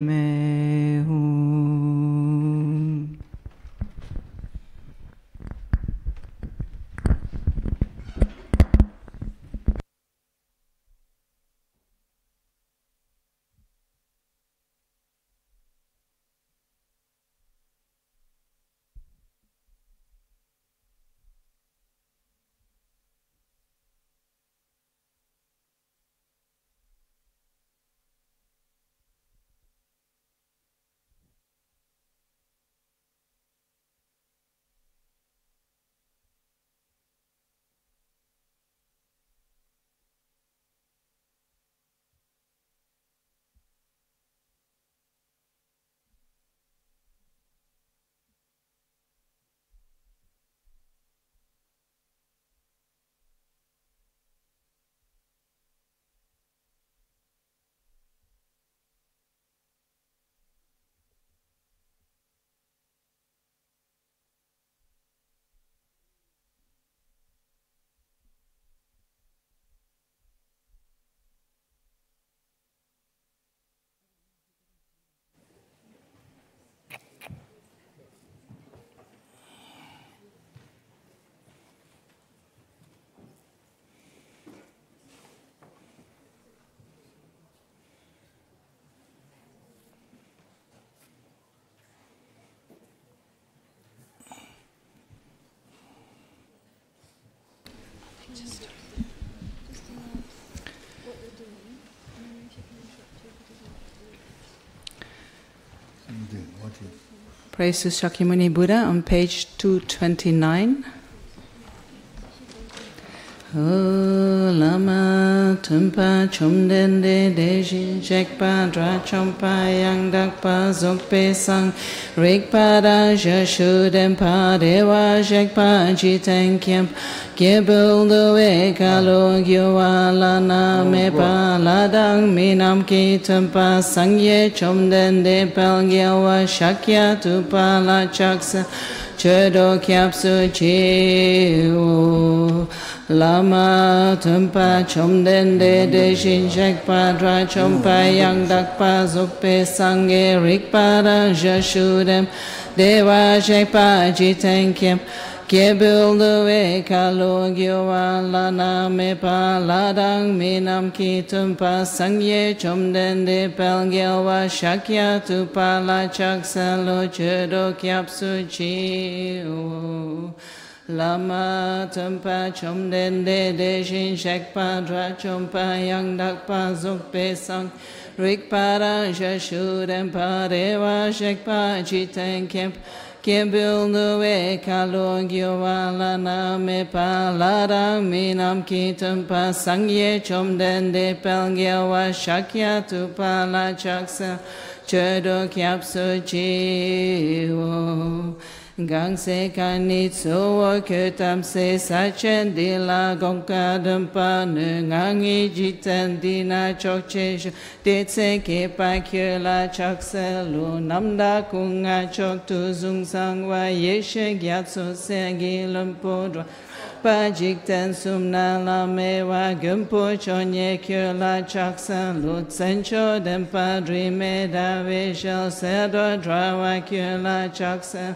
me hum. Praise to Shakyamuni Buddha on page 229. Lama tumpa chumden de dejin shekpa dra chompa yang dakpa zokpe sang rikpa da jashudem pa dewa shekpa jiten kyem gebul doe kalo gyowa lana me pa ladang minam ki tumpa sangye chumden de pel gyawa shakya tupa la chaksa Chodo kyapsu chiu Lama tumpa chomden de deshin shekpa dra chompa yang dakpa zukpe sangye rikpa da jashudem dewa shekpa jiten kyem Kebul doe kalo gyowa lana me pa ladang minam ki tumpa sangye chomden de pel gyawa shakya tupa la chaksa lo chodo kyapsu chiu Lama tumpa chomden de deshin shekpa dra chompa yang dakpa zukpe sang rikpa da jashudem pa dewa shekpa jiten kyem Kebul doe kalo gyowa lana me pa ladang minam ki tumpa sangye chomden de pel gyawa shakya tupa la chaksa chodo kyapsu chiwo Gang se kanit so ketam se sachen di la gongka dumpa ngangi jiten dina chokche det se ke pa kye la chakse lu namda kunga chok tu zung sang wa yeshe gyatso se gi lumpo dwa pa jikten sumna la me wa gumpo chonye kye la chakse lu tsencho dempa drime da ve shel se do dra wa kye la chakse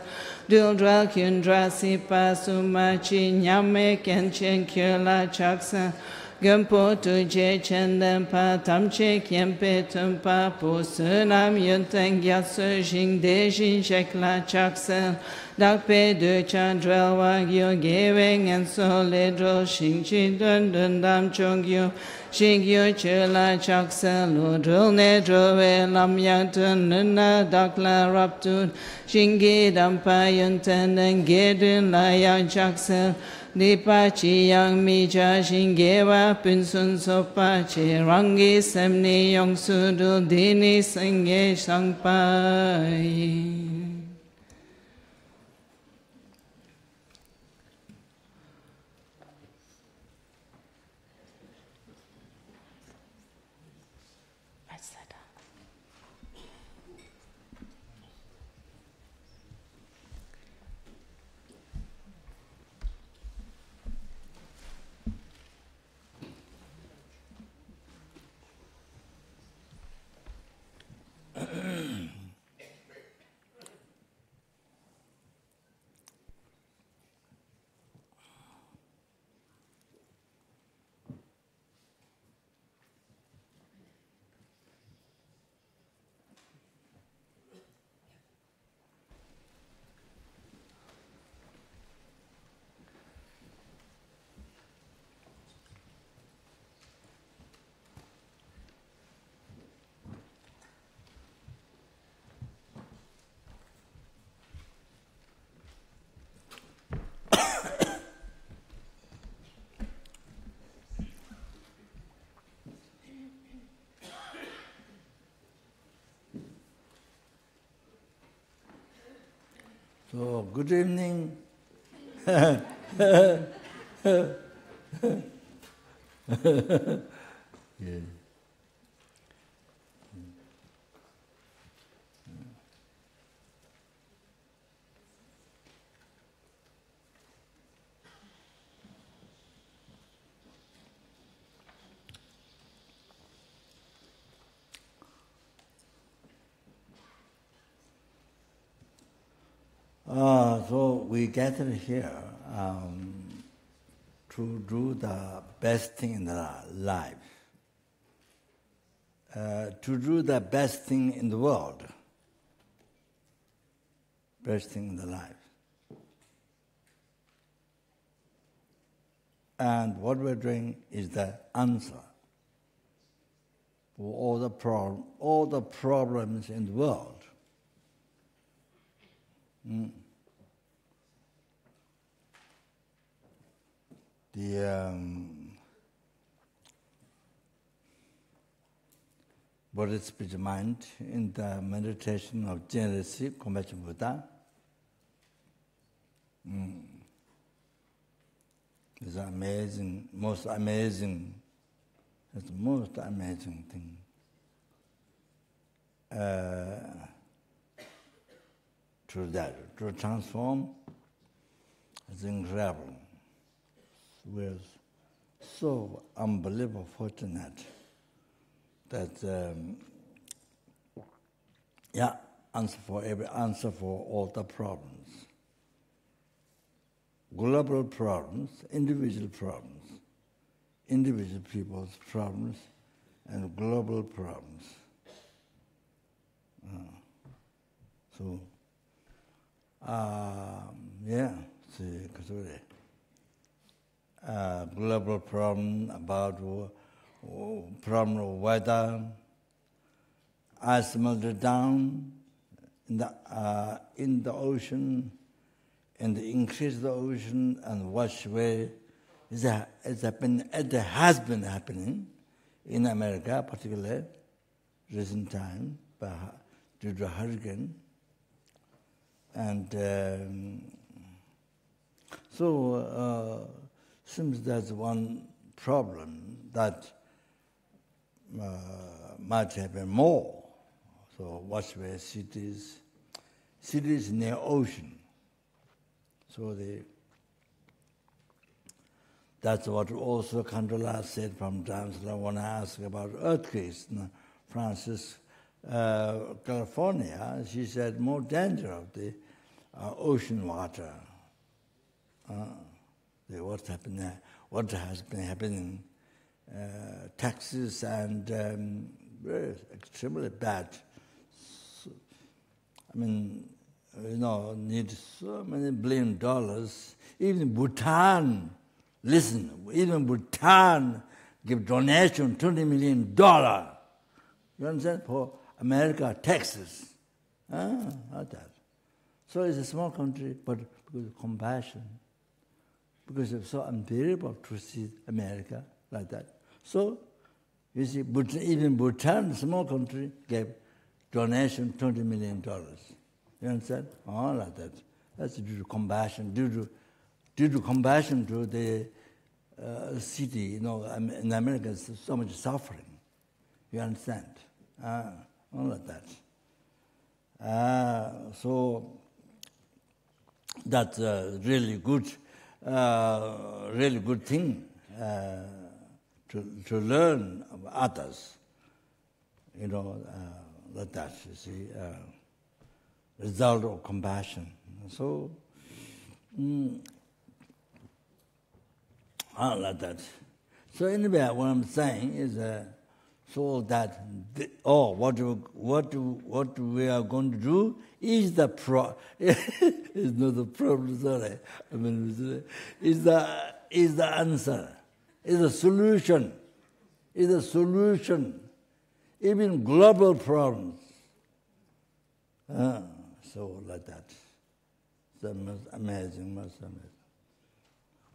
Dul dral kyun dra si pa sumachi nyame ken chen kyo la chaksa Gumpo tu je chen den pa tam che kien pe tum pa po sunam yun ten gyat su jing de jin shek la chaksa Dak pe du chan drel wa gyo ge weng en so le dro shing chi dun dun dam chong gyo Shing gyo che la chaksa lo dril ne dro we lam yang tun nun na dak la rap tun Shing gi dam pa yun ten den ge dun la yang chaksa Nipa chi yang mi cha shing ge wa pun sun so pa che rangi sem ni yong su du di ni sing ge sang pa So, good evening. Yeah. So we gathered here to do the best thing in the life, to do the best thing in the world, best thing in the life. And what we're doing is the answer for all the problems in the world. Buddhist speech mind in the meditation of generosity, compassion, Buddha. It's amazing, most amazing. It's the most amazing thing. To transform, it's incredible. We're so unbelievable fortunate that answer for all the problems. Global problems, individual people's problems, and global problems. Global problem about problem of weather, ice melted down in the ocean, and the increase of the ocean and wash away. It has been happening in America, particularly recent time, due to a hurricane. And seems there's one problem that might happen more. So wash away cities near ocean. So that's what also Kandola said from time to time when I asked about earthquakes. Francis, California, she said more danger of the ocean water. What has been happening Texas and extremely bad. Need so many $1 billion. Even Bhutan, even Bhutan give donation $20 million. You understand? For America, Texas. Not that. So it's a small country, but because of compassion, because it's so unbearable to see America like that. So, you see, even Bhutan, small country, gave donation $20 million. You understand? All like that. That's due to compassion, due to compassion to the city. In America, there's so much suffering. You understand? All like that. So that's a really good thing to learn of others. Like that. You see. Result of compassion. So, like that. So anyway, what I'm saying is, so that what we are going to do is the is not the problem. Sorry, is the answer, is the solution, even global problems. So like that. It's most amazing.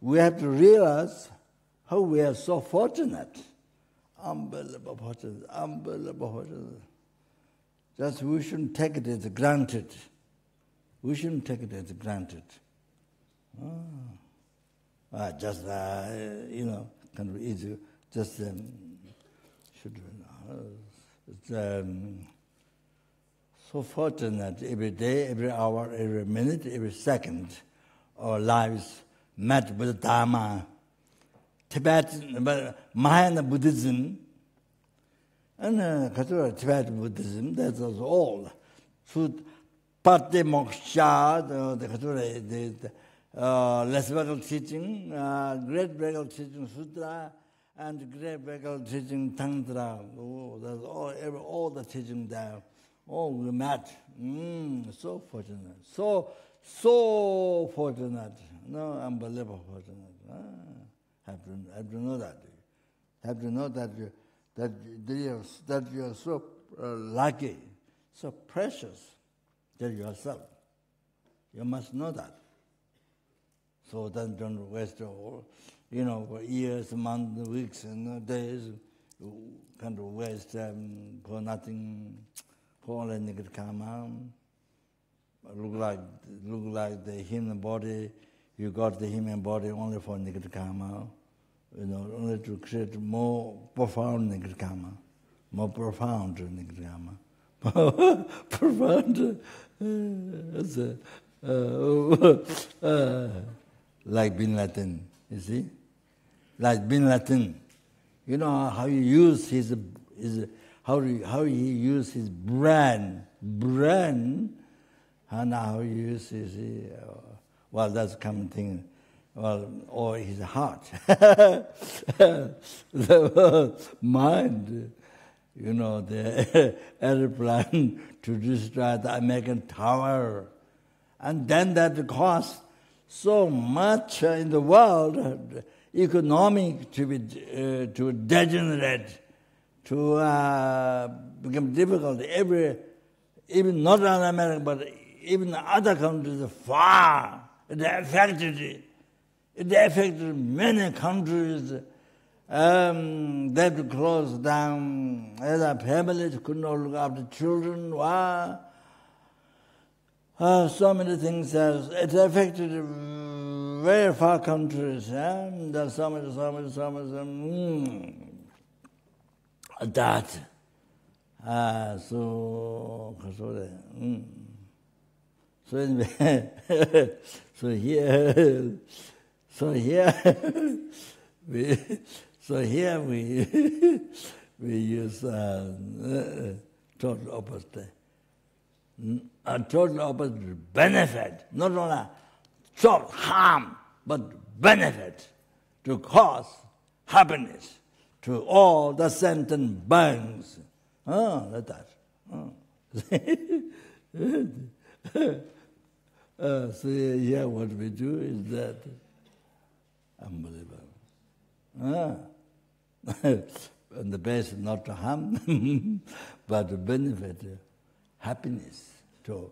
We have to realize how we are so fortunate. Unbelievable fortunate. Just we shouldn't take it as granted. We shouldn't take it as granted. Just, kind of easy, just should, it's so fortunate every day, every hour, every minute, every second, our lives met with Dharma, Tibetan, Mahayana Buddhism, and Tibetan Buddhism, that's all. So, Pati Moksha, the less Vegal teaching, Great Vegal teaching Sutra, and Great Vegal teaching Tantra. Oh, that's all the teaching there. Oh, we met. So fortunate. So fortunate. No, unbelievable fortunate. Have to know that. Have to know that you are so lucky, so precious that yourself. You must know that. So then don't waste for years, months, weeks, and days. Kind of waste for nothing, for only negative karma. Look like the human body. You got the human body only for negative karma. Only to create more profound negative karma, more profound negative karma, profound. Like Bin Laden, you see, like Bin Laden. You know how he used his how he used his brain, and how he used his that's common thing. Or his heart, the mind, the airplane to destroy the American Tower. And then that cost so much in the world, economic to degenerate, to become difficult. Even not in America, but even other countries far, it affected many countries. They had to close down. Other families could not look after children. So many things. It affected very far countries. There's so many. That. So anyway, so here we use total opposite. A total opposite benefit, not only short harm, but benefit to cause happiness to all the sentient beings. Like that. So here what we do is that unbelievable. And the best is not to harm, but to benefit happiness to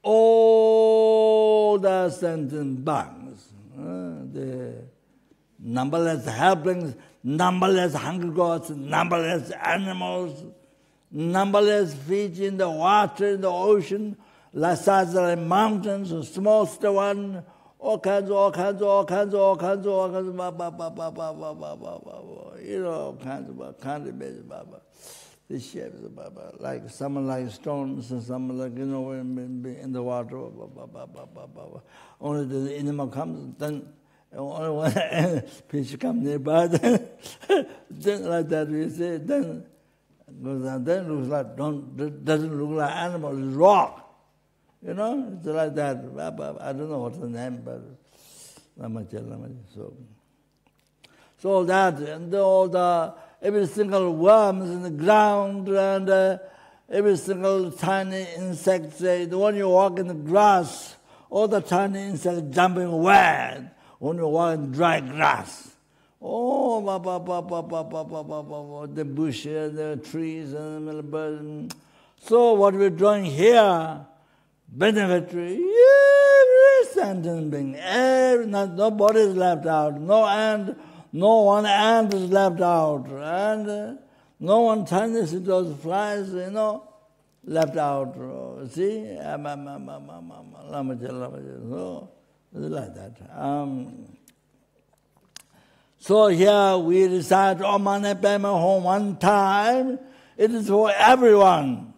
all the sentient beings. The numberless helplings, numberless hungry gods, numberless animals, numberless fish in the water, in the ocean, size like mountains, the smallest one, all kinds, kinds of the shapes, like some like stones, and some like in the water. Only the animal comes, then only one fish comes nearby. Then like that we say, then looks like doesn't look like animal, it's rock. It's like that. I don't know what's the name, but so that and all the every single worms in the ground and every single tiny insect. The one you walk in the grass, all the tiny insects jumping away when you walk in dry grass. Oh, the bushes, the trees, and the birds. So what we're doing here, benefit to every sentient being. Nobody is left out. No one ant is left out. And no one turns into those flies, left out. See? So, like that. So here we recite Om Mani Padme Hum one time. It is for everyone.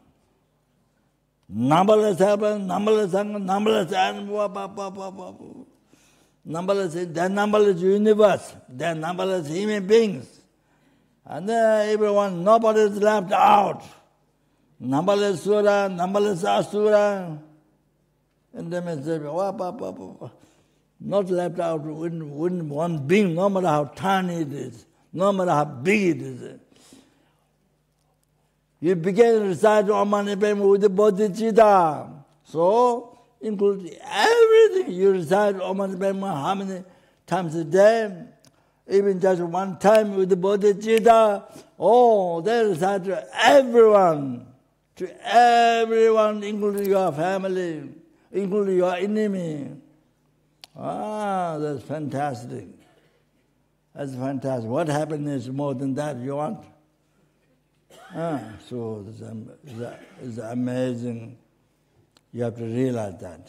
Numberless heaven, numberless hunger, numberless animal, numberless, then numberless universe, then numberless human beings. And then everyone, nobody is left out. Numberless Sura, numberless Asura. And then it says, not left out with one being, no matter how tiny it is, no matter how big it is. You begin to recite Om Mani Padme with the bodhicitta. So, include everything. You recite Om Mani Padme how many times a day? Even just one time with the bodhicitta. Oh, they recite to everyone, including your family, including your enemy. That's fantastic. That's fantastic. What happiness more than that you want? So it's amazing. You have to realize that.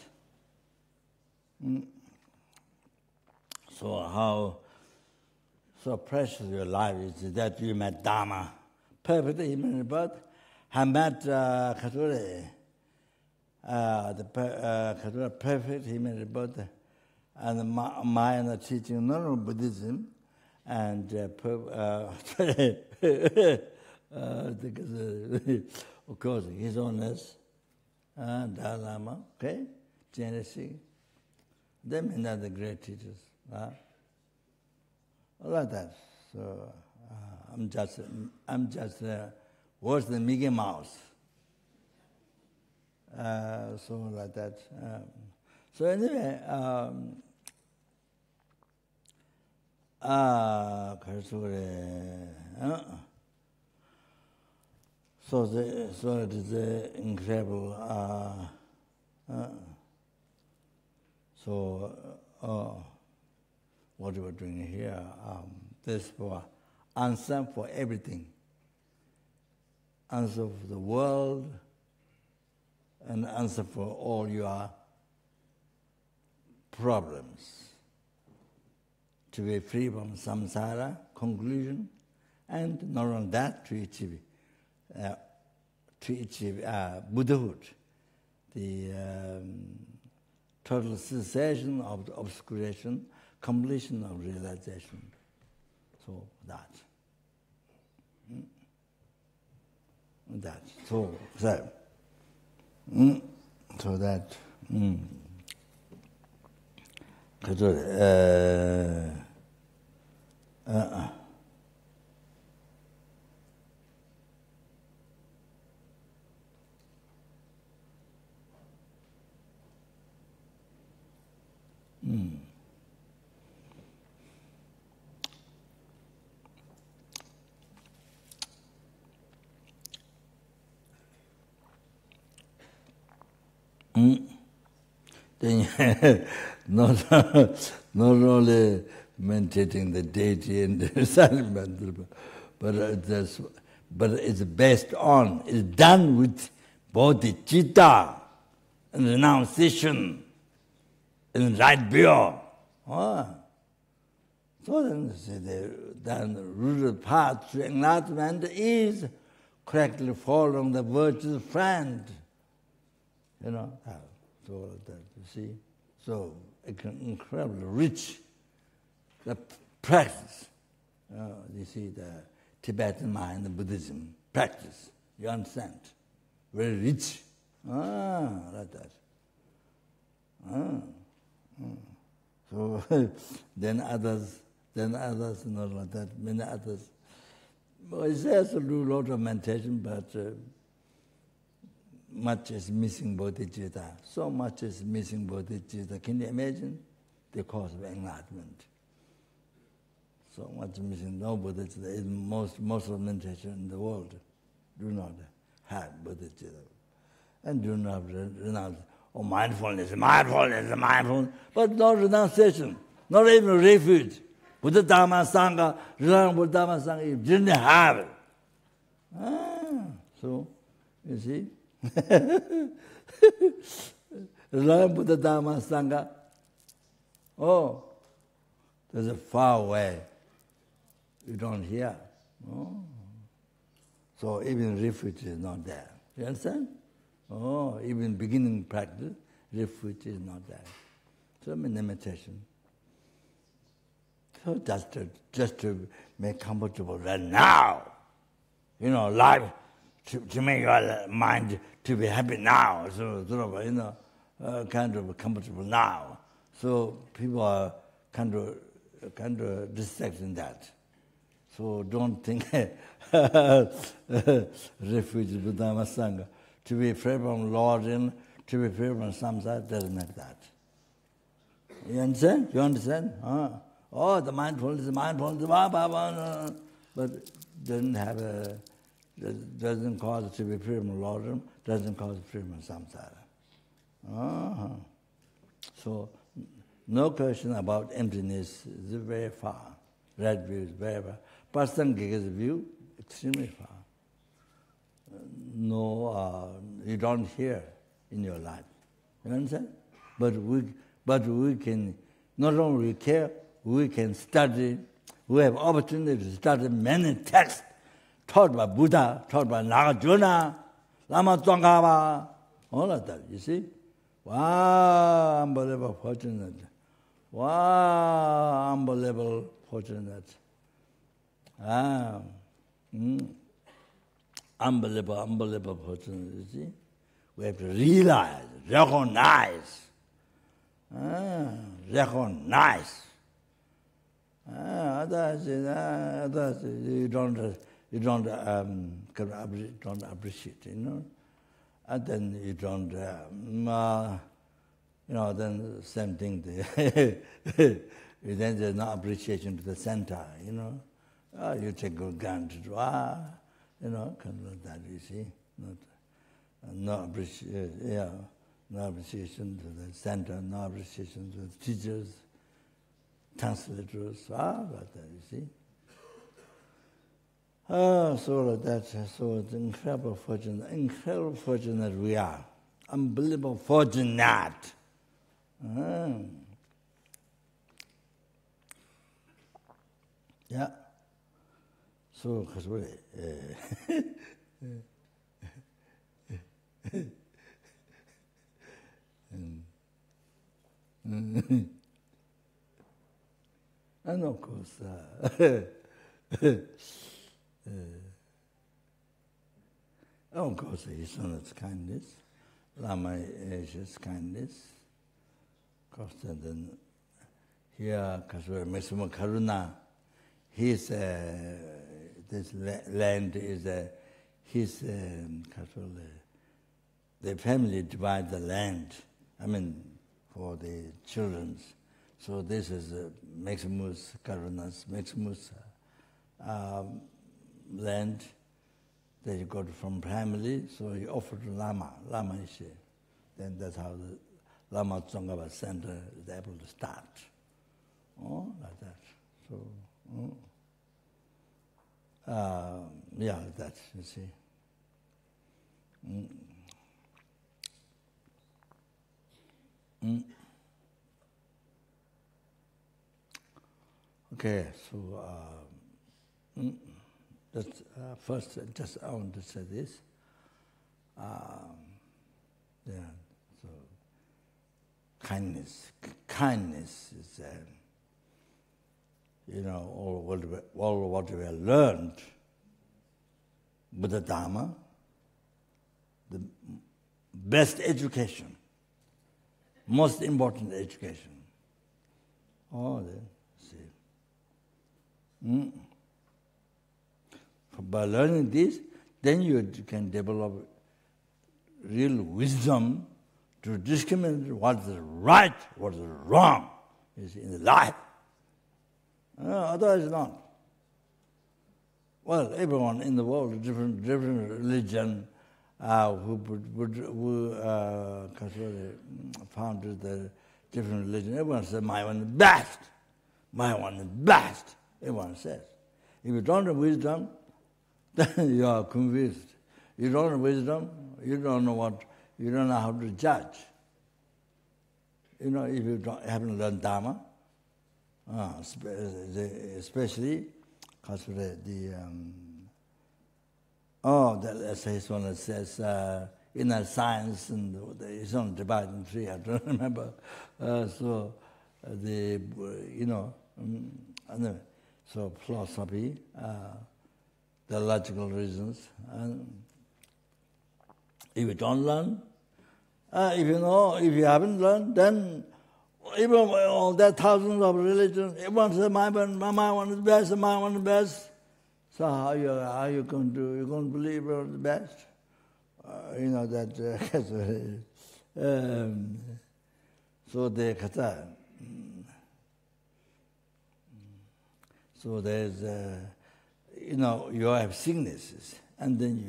So precious your life is that you met Dharma, perfect human birth. I met the perfect human birth, and my teaching not only Buddhism and of course, His Holiness, Dalai Lama, okay, Genesis, them and other great teachers, all like that. So I'm just worse than Mickey Mouse. So like that. So anyway, so it is incredible. What we're doing here, this for answer for everything. Answer for the world, and answer for all your problems. To be free from samsara, conclusion, and not only that, to achieve Buddhahood, the total cessation of the obscuration, completion of realization. So that. So that. Then not only meditating the deity and the silent mantra, but it's based on, it's done with bodhicitta and renunciation and right view. So then the rooted path to enlightenment is correctly following the virtuous friend. So that, you see, so incredibly rich the practice. You see the Tibetan mind, the Buddhism practice. You understand? Very rich. Like that. So then others not like that. Many others. Well, it says to do a lot of meditation, but much is missing bodhicitta. So much is missing bodhicitta. Can you imagine the cause of enlightenment? So much missing. No bodhicitta. Most of meditation in the world do not have bodhicitta, and do not renounce. Oh, mindfulness, but no renunciation, not even refuge. Buddha Dhamma Sangha, relying Buddha Dhamma Sangha, you didn't have it. So, you see. Learn Buddha Dharma Sangha. Oh, there's a far away. You don't hear. Oh. So even refuge is not there. You understand? Oh, even beginning practice, refuge is not there. So many limitations. So just to make comfortable right now. Life to make your mind to be happy now. So sort of, kind of comfortable now. So people are kind of distracted in that. So don't think refuge Buddha Sangha. To be free from Lord and to be free from samsara doesn't make that. You understand? You understand? Oh, the mindfulness, but doesn't cause to be free from Lord, doesn't cause free from samsara. So no question about emptiness is very far. Red view is very far. Pastangiga's view, extremely far. No, you don't hear in your life. You understand? But we can, not only care, we can study, we have opportunity to study many texts taught by Buddha, taught by Nagarjuna, Lama Tsongkhapa, all of that, you see? Wow, unbelievable fortunate. Wow, unbelievable fortunate. Unbelievable fortunate, you see? We have to realize, recognize. Others you don't appreciate, and then you don't, then same thing. Then there's no appreciation to the center, you take good granted, kind of like that, you see. No appreciation to the center, no appreciation to the teachers, translators, like that, you see. So like that, so it's incredible fortunate we are. Unbelievable fortunate. Yeah. So, because we, and of course, his son's kindness, Lama Asia's kindness, of course, and then here, Kasura Mesuma Karuna, his this land is his the family divide the land. For the children. So this is Maximus Karuna's Maximus land that he got from family. So he offered to Lama Ishe. Then that's how the Lama Tsongkhapa Center is able to start. Like that. So. That, you see. Okay, so first, I want to say this. So kindness is, all what we have learned, Buddha Dharma, the best education, most important education. By learning this, then you can develop real wisdom to discriminate what is right, what is wrong, in life. Otherwise not. Well, everyone in the world, different religion, who founded the different religion, everyone says, my one is best. My one is best, everyone says. If you don't have wisdom, then you are confused. You don't have wisdom, You don't know how to judge. If you haven't learned Dharma, especially because that's his one that says inner science and it's on dividing three. I don't remember. So philosophy, the logical reasons, and if you don't learn, if you haven't learned, then even all that thousands of religions, everyone says my one is best, my one is best. So how you going to do? You're going to believe you're the best? So they kata. So there's you have sicknesses, and then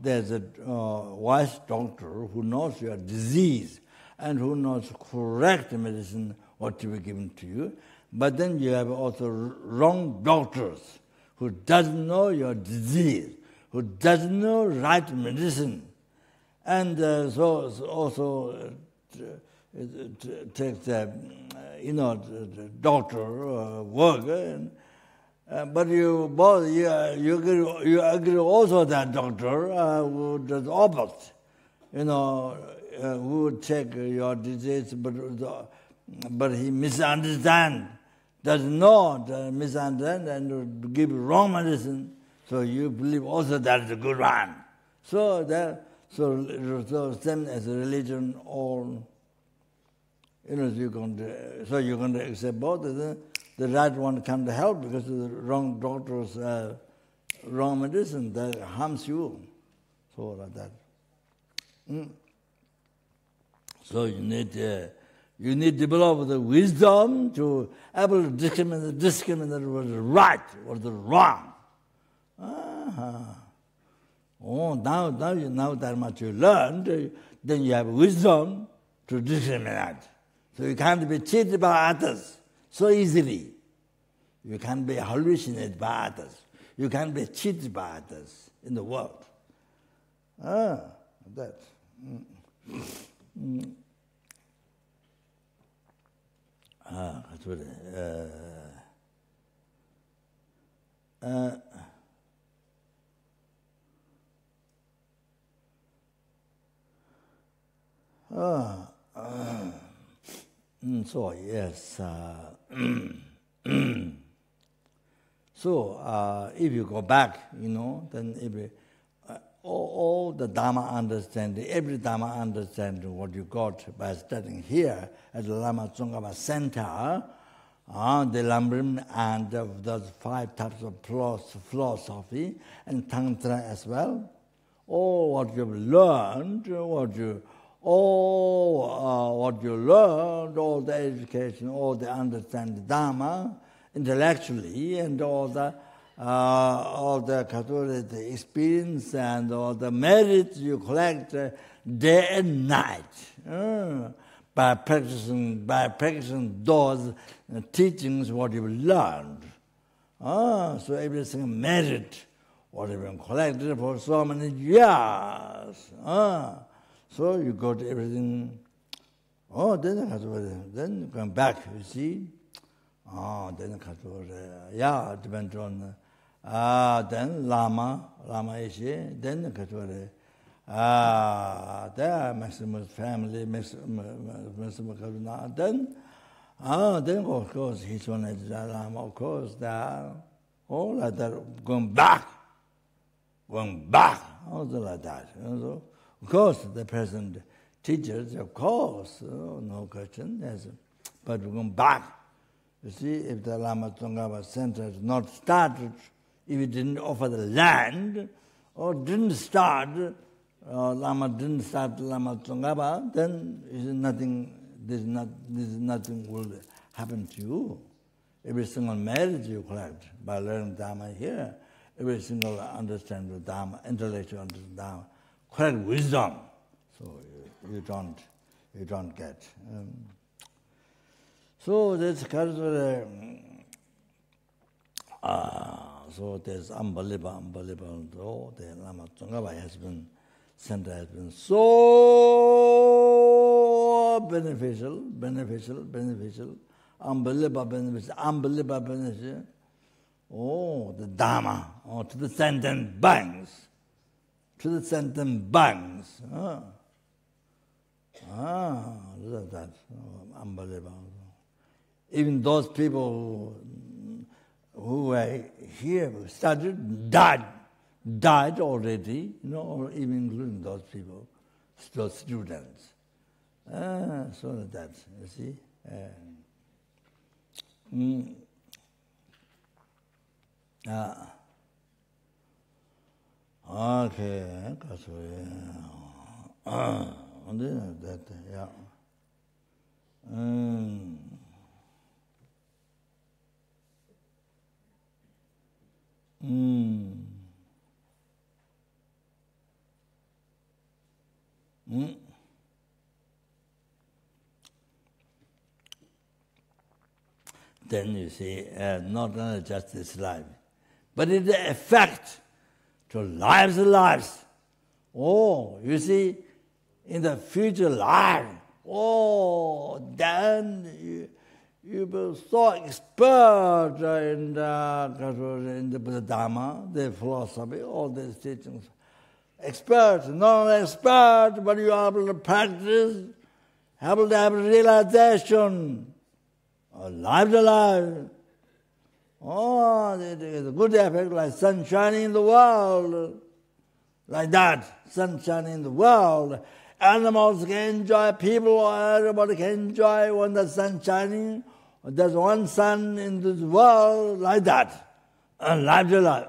there's a wise doctor who knows your disease and who knows correct medicine what to be given to you. But then you have also wrong doctors who doesn't know your disease, who doesn't know right medicine. And so also takes the doctor work. But you agree also that doctor who does opposite, who would check your disease, but he misunderstands, doesn't know, misunderstand, and give wrong medicine. So you believe also that is a good one. So same as a religion, all you're going to accept both. The right one can't help because of the wrong doctor's wrong medicine that harms you. So like that. So you need to develop the wisdom to able to discriminate what is right, what is wrong. Now you know that much you learned, then you have wisdom to discriminate. So you can't be cheated by others so easily. You can't be hallucinated by others. You can't be cheated by others in the world. That. That's what so yes. So if you go back, then all the Dharma understanding, every Dharma understanding what you got by studying here at the Lama Tsongkhapa Center, the Lambrim and those 5 types of philosophy and Tantra as well. All what you've learned, what you learned, all the education, all the understanding Dharma intellectually, and all the experience and all the merits you collect day and night by practicing those teachings what you've learned. So everything merit what you've been collected for so many years. So you got everything. Then you come back, you see. Then depends on then Lama is here, then there Maximus family, Maximus Karuna, then of course his one is Lama, of course, all like that, going back, also like that. So, of course, the present teachers, of course, no question, yes, but we're going back. You see, if the Lama Tsongkhapa Center is not started, if it didn't offer the land, or didn't start, Lama didn't start Lama Tsongkhapa, then nothing will happen to you. Every single merit you collect by learning Dharma here, every single understanding of Dharma, intellectual understanding of Dharma, collect wisdom, so you don't get. So that's kind of So there's unbelievable. So the Lama Tsongkhapa center has been so beneficial, unbelievable beneficial. Oh, the Dharma, to the sentient banks. Look at that, unbelievable. Even those people who were here, studied, died already, or even including those people, those students. So that, you see. Okay, that's that, yeah. Then you see, not only just this life, but it affects to lives. Oh, you see, in the future life, then you will so expert in the Buddha Dharma, the philosophy, all these teachings. Expert, non-expert, but you are able to practice, able to have realization, life to life. The good effect, like sun shining in the world, like that, sun shining in the world. Animals can enjoy, people, everybody can enjoy when the sun shining. There's one sun in this world, like that, life to life.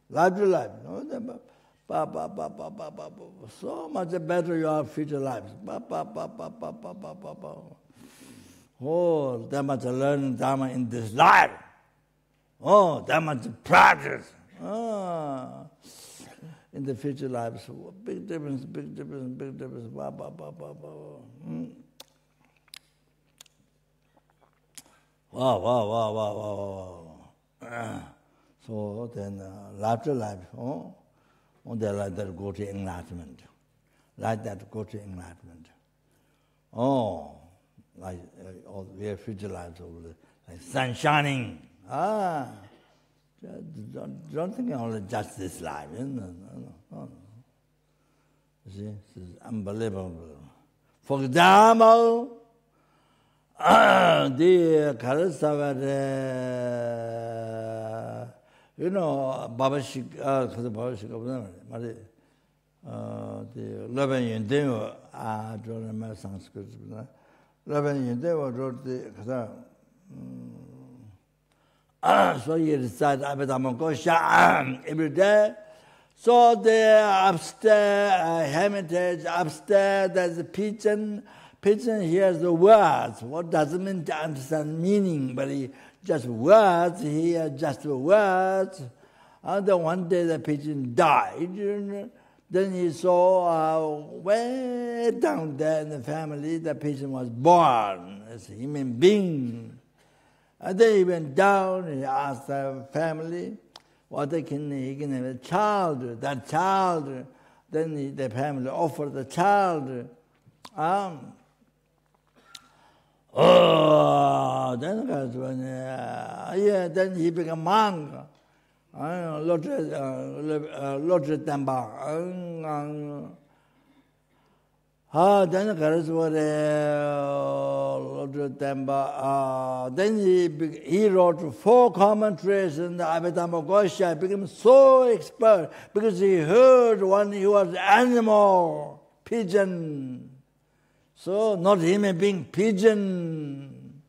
Life to life. So much better your future lives. Oh, that much learning Dharma in this life. Oh, that much practice. In the future lives. Big difference. Wow. So then, life to life, they like that go to enlightenment. Like all we have future lives over like sun shining. Don't think only just this life. No. You see, this is unbelievable. For example, the Karasavada, Babashik, the Laban Yundeo, I don't remember Sanskrit. Laban Yundeo wrote the so you recite Abhidhamma every day. So the upstairs, hermitage, upstairs, there's a pigeon. Pigeon hears the words. What doesn't mean to understand meaning, but just words, he hears just the words. And then one day the pigeon died. Then he saw way down there in the family, the pigeon was born as a human being. And then he went down and he asked the family, he can have a child. That child, then the family offered the child. Then he became monk. Lodge Tamba. Then he wrote 4 commentaries in the Abhidhamma Gosha. Became so expert because he heard he was animal, pigeon. So not human being, pigeon.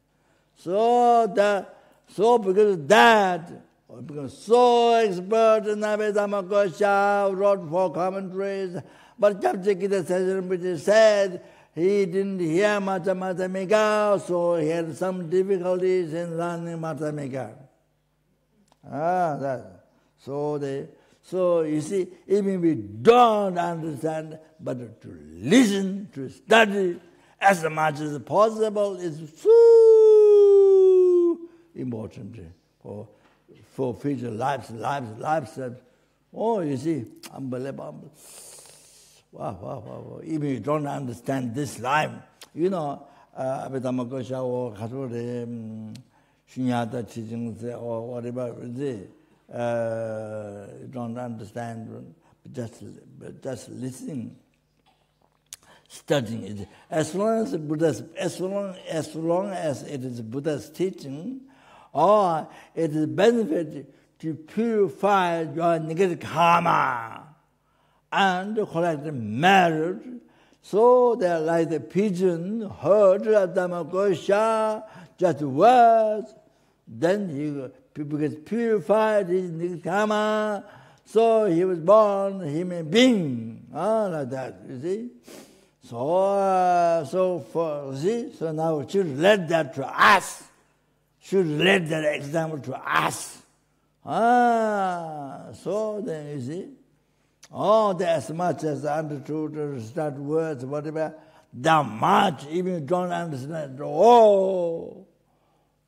So because of that, he became so expert in Abhidhamma Gosha, wrote 4 commentaries. But Japjikita said he didn't hear Matamika, so he had some difficulties in learning Matamika. So you see, even we don't understand, but to listen, to study as much as possible is important for future lives. Oh, you see, unbelievable. Wow. Even you don't understand this life, you know, Abhidhammakosha or Khatore, Shunyata teachings or whatever, you don't understand, just listening, studying it. As long as it is Buddha's teaching, or it is benefit to purify your negative karma and collect merit. So they're like the pigeon heard Dhammakosha, just words. Then people get purified in karma. So he was born a human being, like that. You see. So now we should let that to us. Should let that example to us. So then you see. As much as understood, understand words, whatever, that much, even you don't understand the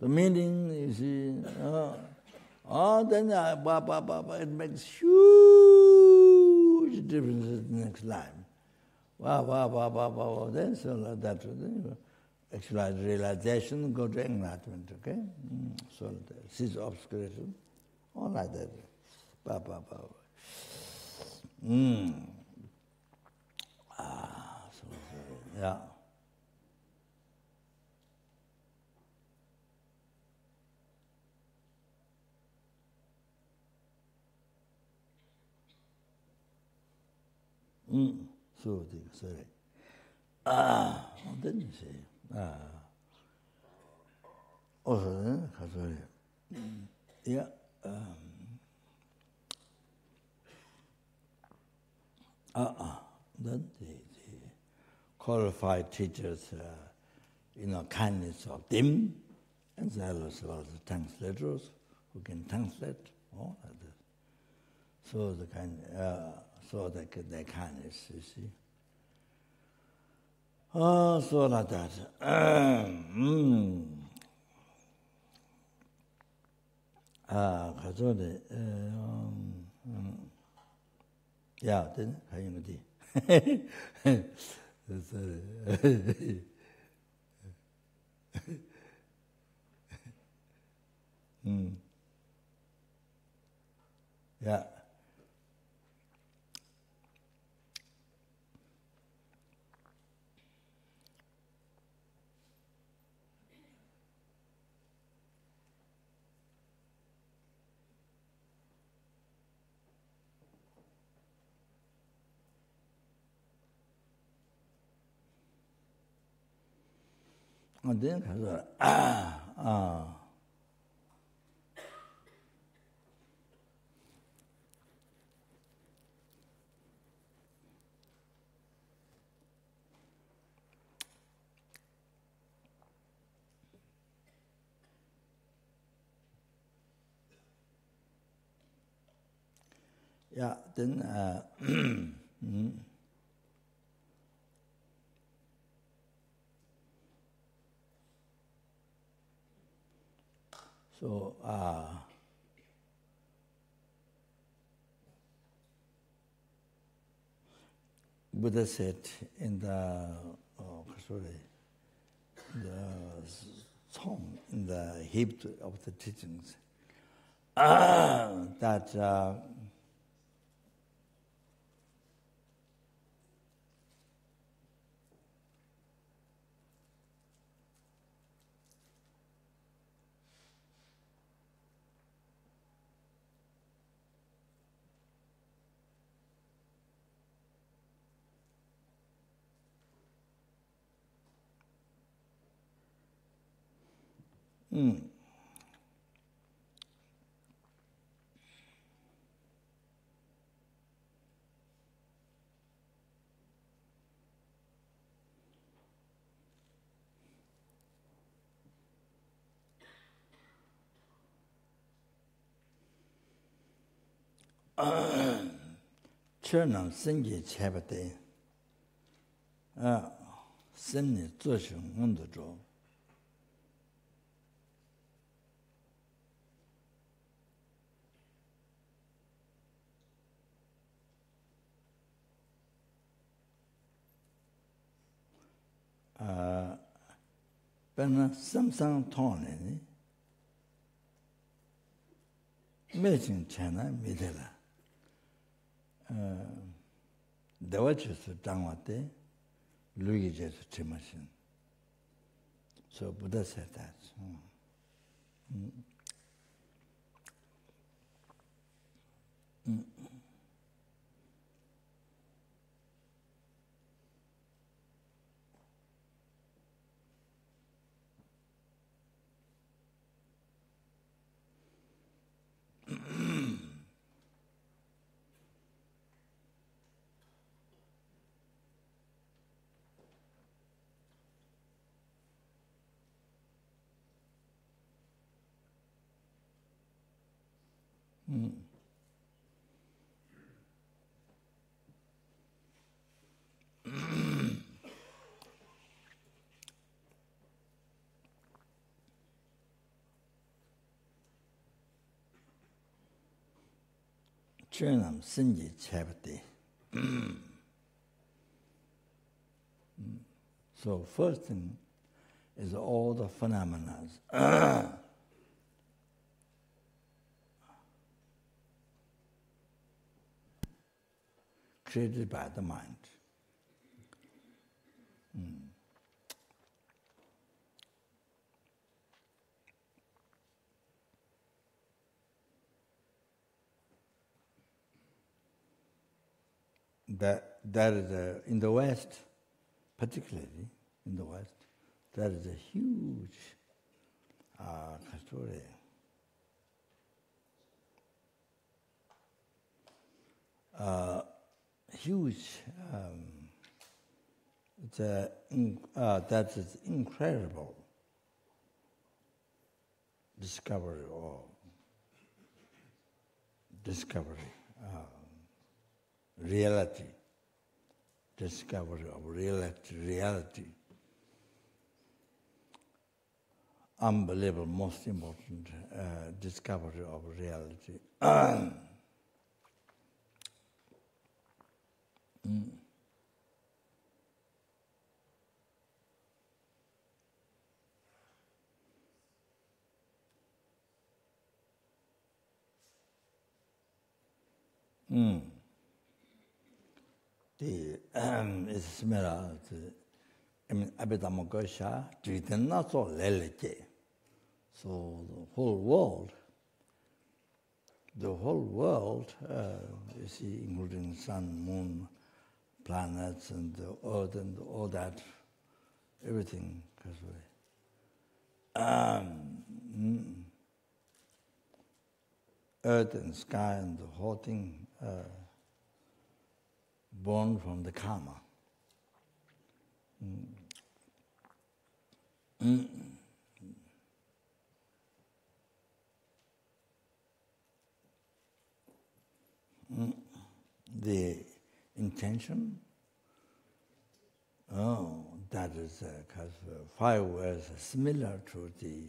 meaning, you see. Then it makes huge differences in the next life. Wow. Then so like that, actual realization, go to enlightenment, okay? So cease obscuration, all like that. Yeah. Sorry. Then you say, sorry. Yeah. Then the qualified teachers, kindness of them, and as well as the translators who can translate all like that. So the kindness, you see. So like that. Yeah, then how you do? Yeah. And then yeah, then so Buddha said in the song, in the heap of the teachings, that chernam sengi chebate, senni zoshu ngundu zho. But some tone, imagine China, Midela. There was just a Dangwate, Louis just Timothy. So Buddha said that. Chönam Sinji Chabati. So first thing is all the phenomena created by the mind. That is in the West, particularly in the West, that is a huge story. Huge, that is incredible discovery, reality, discovery of reality. Unbelievable, most important discovery of reality. It's similar to, Abhidhammakosha, Jitana so leleke. So the whole world, you see, including sun, moon, planets, and the earth, and all that, everything goes away. Earth and sky and the whole thing born from the karma. The intention, that is because 5 words similar to the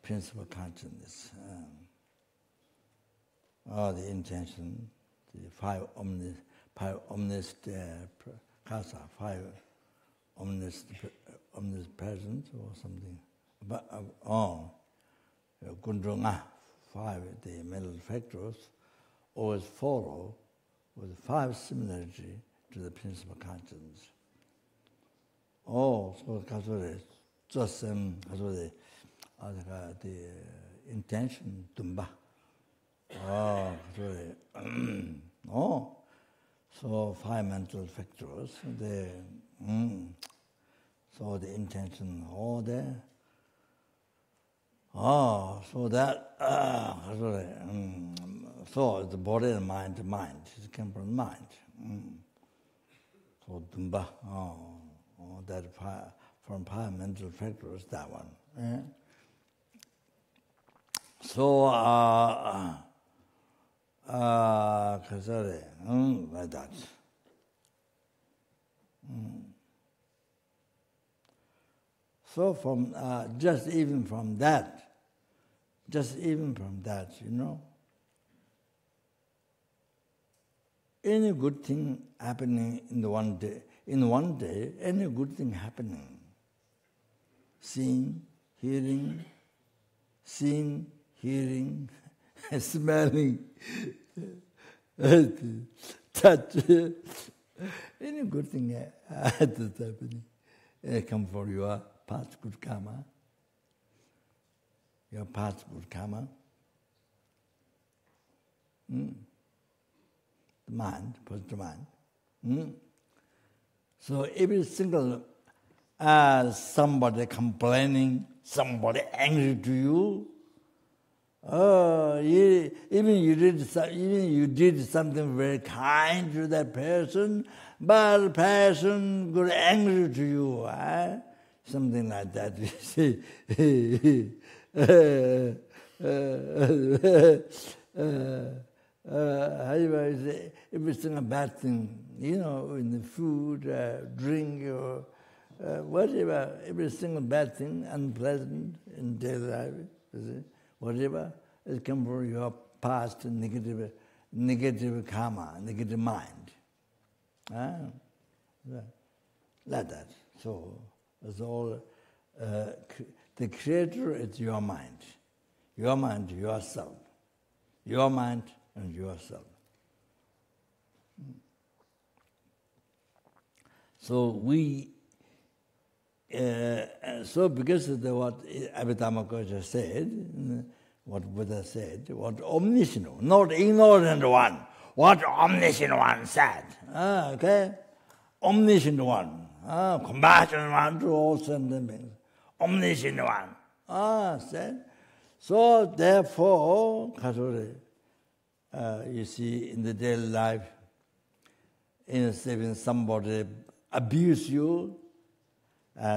principal consciousness. The intention, the 5 omnis kasa, 5 omnipresent or something. But Kundrunga, 5 the mental factors always follow with 5 similarity to the principal consciousness. So just the intention tumba. So 5 mental factors, so the intention all there. So that, so the body and mind, it came from mind. So Dumba, that from 5 mental factors, that one. So, like that. So from just even from that, any good thing happening in one day, any good thing happening, seeing, hearing, smelling, touch. Any good thing that's happening. Come for your past good karma. Your past good karma. The mind, positive mind. So every single somebody complaining, somebody angry to you, even you did something very kind to that person, but the person got angry to you, something like that. You see, every single bad thing, in the food, drink, or whatever, every single bad thing, unpleasant in daily life, whatever, it comes from your past negative karma, negative mind. Like that. So it's all, the creator is your mind, yourself. Your mind and yourself. So because of what Abhidhamma said, what Buddha said, what omniscient, not ignorant one, what omniscient one said. Okay? Omniscient one, compassionate one to all sentient beings. Omniscient one, said. So therefore, you see, in the daily life, when somebody abuse you,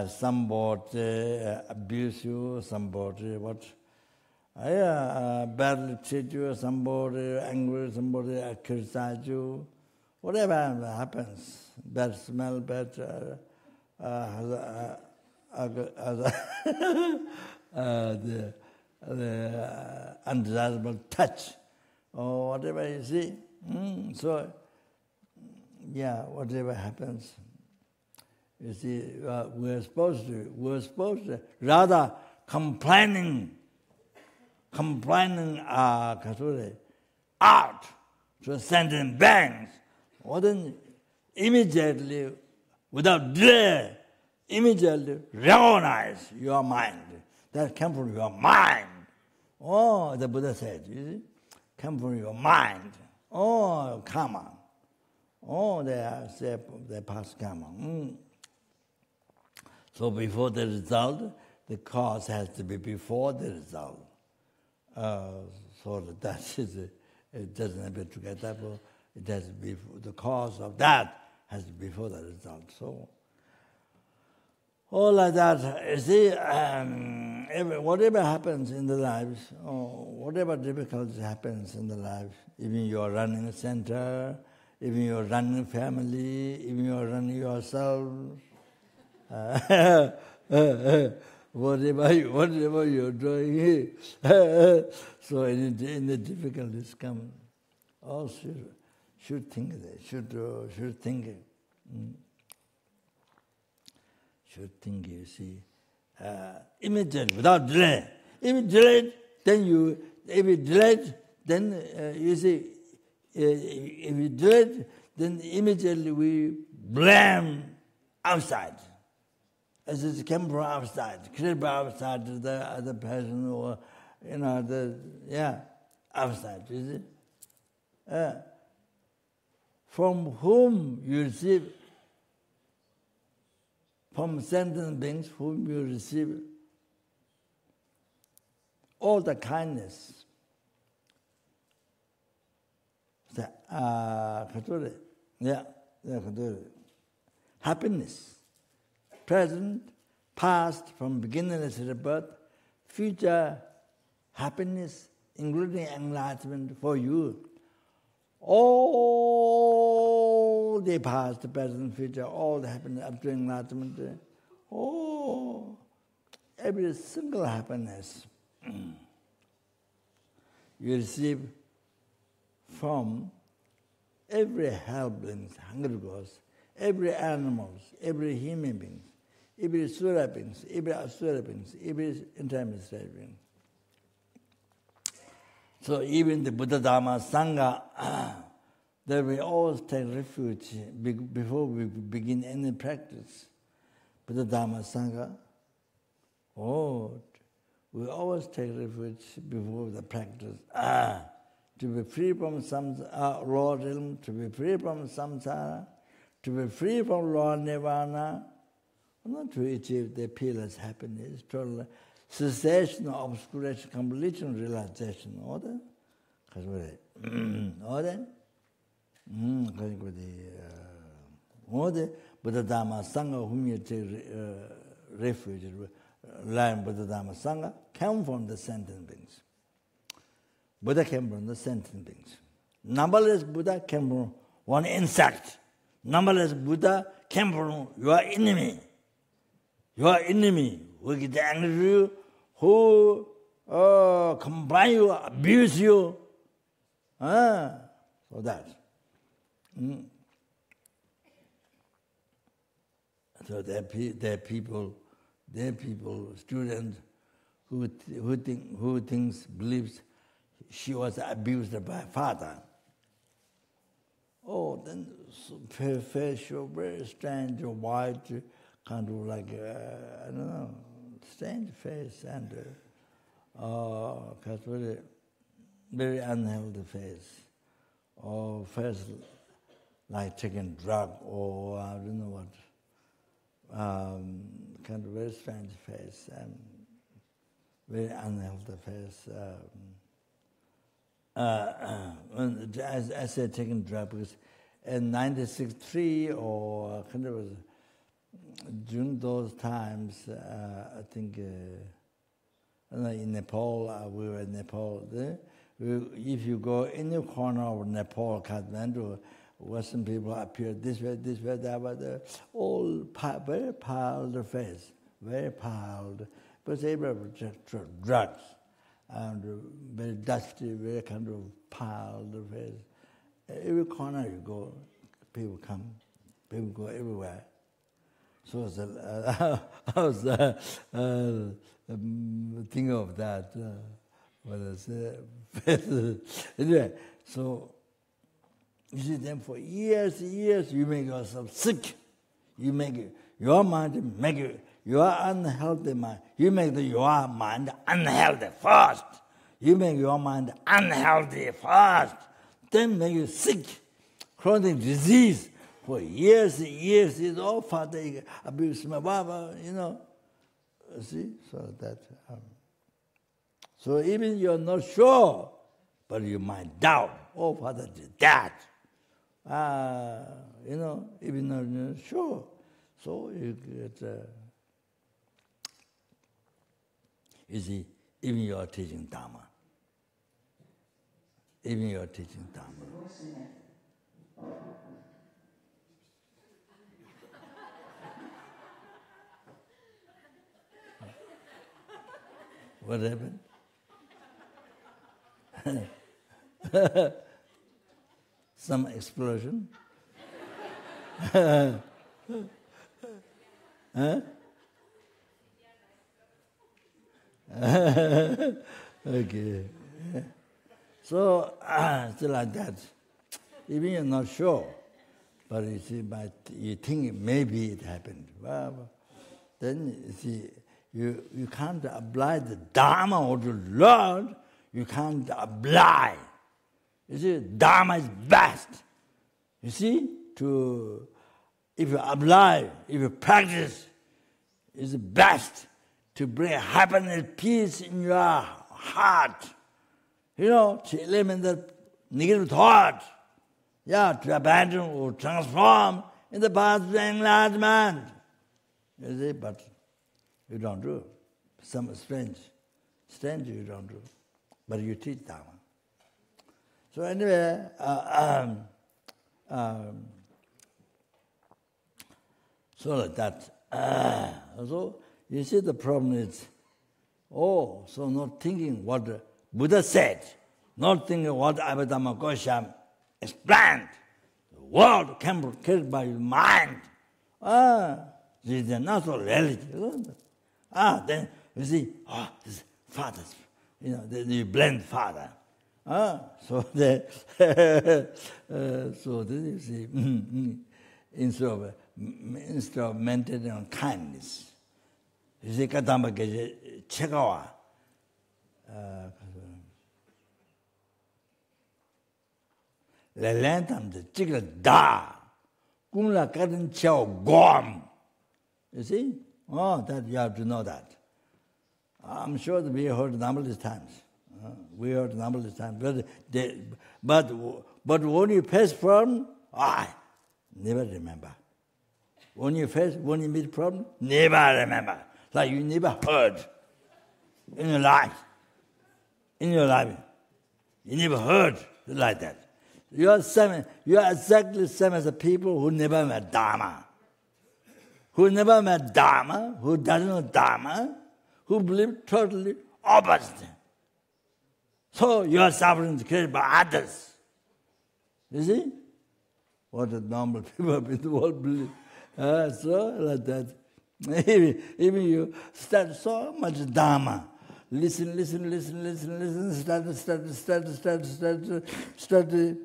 somebody badly treat you, somebody angry, somebody criticize you, whatever happens, bad smell, bad the undesirable touch, or whatever you see. So, whatever happens, you see, we're supposed to rather complaining out to sentient beings, or then immediately, without delay, immediately recognize your mind. That comes from your mind. Oh, the Buddha said, you see, come from your mind. Oh, karma. Oh, they past karma. So before the result, the cause has to be before the result. So that is, it doesn't have to get that, but it has to be the cause of that has to be before the result. So all like that, you see, whatever happens in the lives, or whatever difficulty happens in the life, even you're running a center, even you're running a family, even you're running yourself, whatever you're doing, so in the difficulties come, all should think that, should think. Should think, you see, immediately, without delay. If you delay, then you see, if you delay, then immediately we blame outside. As it came from outside, created by outside, the other person, or, outside, you see. From whom you receive, from sentient beings whom you receive all the kindness, happiness, present, past, from beginningless to the birth, future happiness, including enlightenment for you. All the past, present, future, all the happiness up to enlightenment, every single happiness you receive from every helpless, hungry ghost, every animals, every human being, every Sura beings, every Asura beings, every intermediate being. So even the Buddha Dharma Sangha, that we always take refuge before we begin any practice. Buddha Dharma Sangha, we always take refuge before the practice. To be free from raw realm, to be free from samsara, to be free from raw nirvana, not to achieve the peerless happiness, total cessation of obscuration, complete realization. Order? Order? Order? Buddha Dhamma Sangha, whom you take refuge, learn Buddha Dhamma Sangha, come from the sentient beings. Buddha came from the sentient beings. Numberless Buddha came from one insect. Numberless Buddha came from your enemy. Your enemy who get angry with you, who combine you, abuse you. So that. So there are people, students who believes she was abused by father. Then facial, very strange, white, kind of like, I don't know, strange face and very, very unhealthy face. Or face like taking drug or I don't know what. Kind of very strange face and very unhealthy face. As I said, taking drug because in 1963 or kind of was during those times, I think in Nepal, we were in Nepal. If you go in the corner of Nepal, Kathmandu, Western people appear this way, that way, all very piled face, very piled, but they were drugs. And very dusty, very kind of piled face. Every corner you go, people come, people go everywhere. So I was thinking of that. What I say. Anyway, so you see, then for years, you make yourself sick. You make your mind, make your unhealthy mind. You make your mind unhealthy first. You make your mind unhealthy first. Then make you sick. Chronic disease. For years, it's all father abuse my Baba, See, so that. So even you're not sure, but you might doubt. Oh, father did that. Even though you're not sure. So you get. You see, even you are teaching Dharma. Even you are teaching Dharma. What happened? Some explosion? Huh? Okay. So, still like that. Even you're not sure, but you see, you think maybe it happened. Well, then you see, you can't apply the Dharma or the Lord. You can't apply. You see, Dharma is best. You see, if you apply, if you practice, it's the best to bring happiness, peace in your heart. To eliminate the negative thought. To abandon or transform in the path of enlightenment. You see, but you don't do. Some strange you don't do. But you teach Dharma. So anyway, so like that. So you see the problem is, so not thinking what the Buddha said, not thinking what Abhidhamma Goswami explained. The world can be carried by your mind. This is not so reality. Then you see, this father, then you blend father. So that, so this you see, instead of maintaining on kindness, you see, kadamba geje chekawa. Le lentam de chikla da, kumla kadin chao gom. You see? That you have to know that. I'm sure that we heard numberless times. We heard numberless times. But when you face problem, never remember. When you meet problem, never remember. Like you never heard in your life. In your life. You never heard like that. You are exactly the same as the people who never met Dharma. Who never met Dharma, who doesn't know Dharma, who believe totally opposite. So you are suffering created by others. You see? What the normal people in the world believe. So like that. Even you start so much Dharma. Listen, start to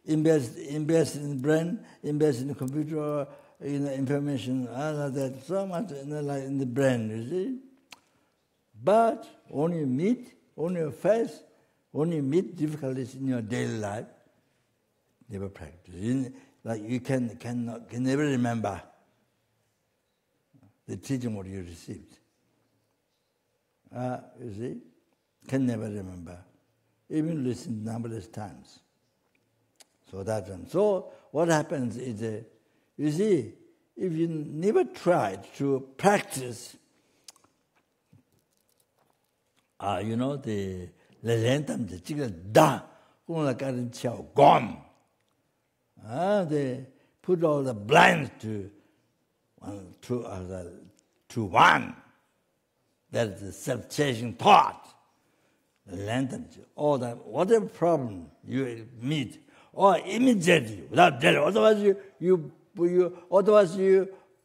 invest in the brain, invest in the computer, information, all of that, so much in the brain, you see. But when you meet difficulties in your daily life, never practice. You can never remember the teaching what you received. You see, can never remember. Even listen numberless times. So that one. So what happens is, you see, if you never tried to practice, the lentam the chicken da, gom. They put all the blinds to one. That is the self-chasing thought. The lentam, all that, whatever problem you meet, or immediately, without delay. Otherwise you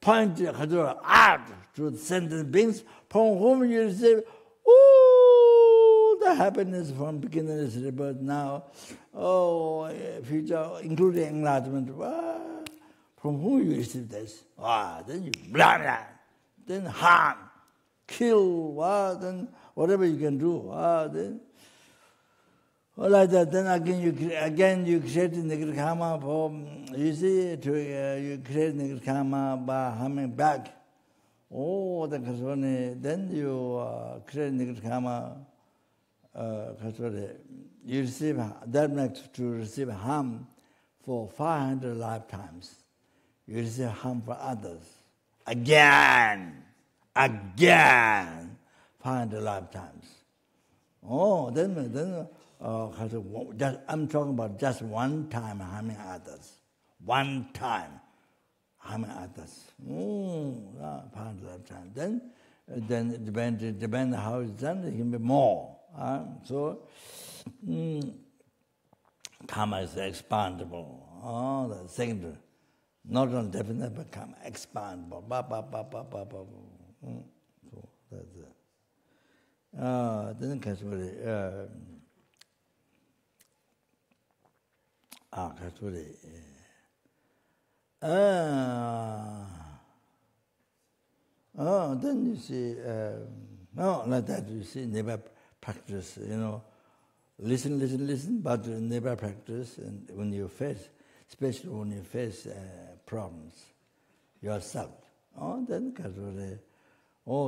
point out to the sentient beings from whom you receive the happiness from beginner's rebirth now, future, including enlightenment. From whom you receive this? Then you blah, then harm, kill, then whatever you can do. Then like that. Then again you create negative karma for, you see, you create negative karma by harming back. Then you create negative karma. You receive that makes to receive harm for 500 lifetimes. You receive harm for others. Again, 500 lifetimes. Then I'm talking about just one time harming others. One time harming others. 500 lifetimes. Then it depends how it's done, it can be more. So karma is expandable. The second, not only definite, but karma expandable. So that's it. Then then you see, like that you see, never practice, listen, but never practice. And when you face, especially when you face problems yourself,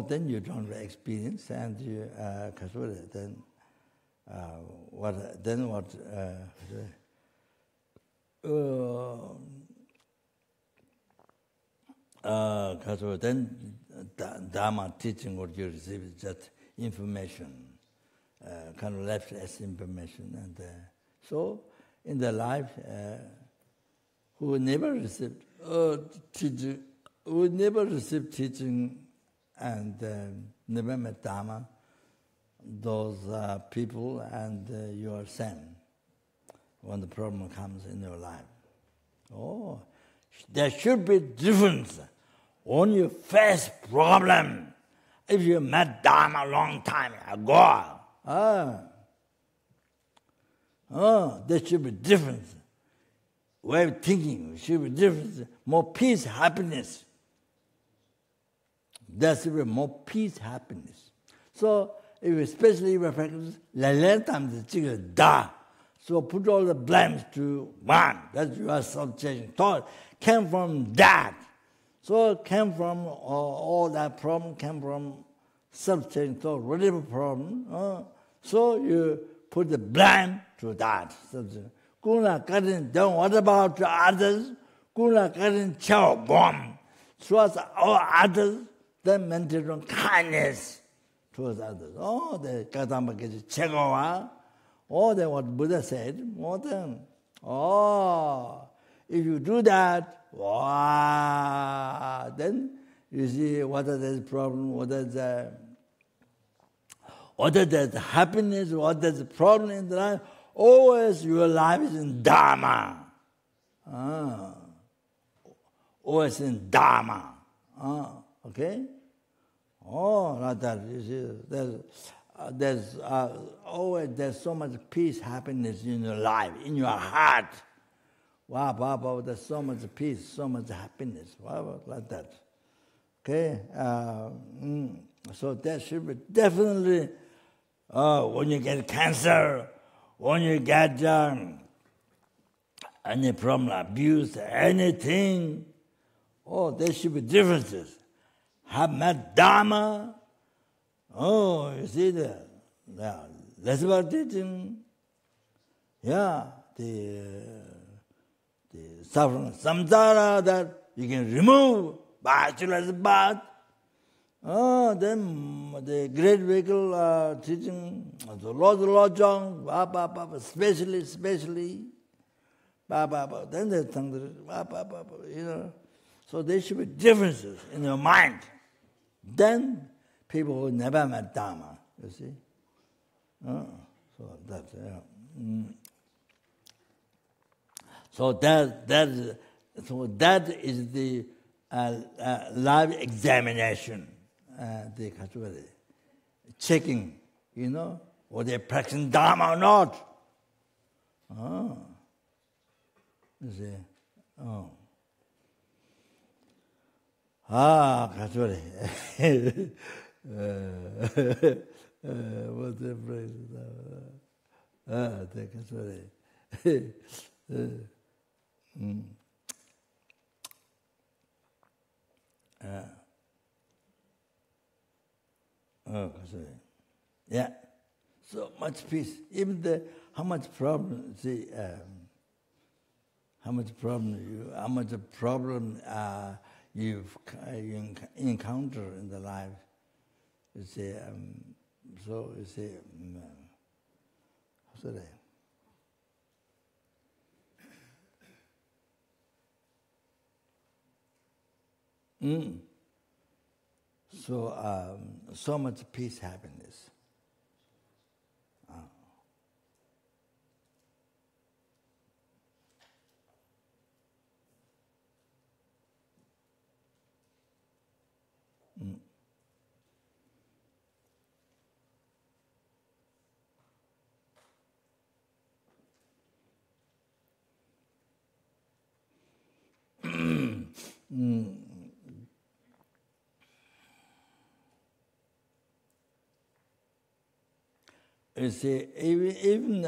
then you don't experience, and you then what? Then Dharma teaching what you receive is just information, kind of left as information, and so in the life, who never received teaching, and never met Dharma, those people, and you are same when the problem comes in your life. There should be difference. when you face problem, if you met Dharma a long time ago, there should be difference. Way of thinking should be different. More peace, happiness. There should be more peace, happiness. So, especially if you practice, da. So put all the blames to one. That's your self-changing thought. Came from that. So it came from all that problem came from self-changing thought. Whatever problem, so you put the blame to that. What about others? Towards all others, then maintain on kindness towards others. Oh, the Kadamba gets check over. Oh, then what Buddha said. If you do that, then you see whether there's a problem, whether there's happiness, whether there's a problem in the life. Always your life is in Dharma. Always in Dharma. Okay? Oh, not that. You see, there's always so much peace, happiness in your life, in your heart. Wow, there's so much peace, so much happiness. Wow, like that. Okay? So that should be definitely, when you get cancer, when you get any problem, abuse, anything, there should be differences. Have met Dharma. You see that. That's about teaching. Yeah, the suffering, samsara that you can remove by actualizing bath. Then the great vehicle teaching, the Lord John, especially, then they think, so there should be differences in your mind. Then people who never met Dharma, you see. So that is the life examination. The checking, whether they're practicing Dharma or not. You see. Kachuri. What's the phrase? Yeah, so much peace. Even how much problem? See, how much problem you've encounter in the life. You see, so you see, how should I? So much peace, happiness. You see, even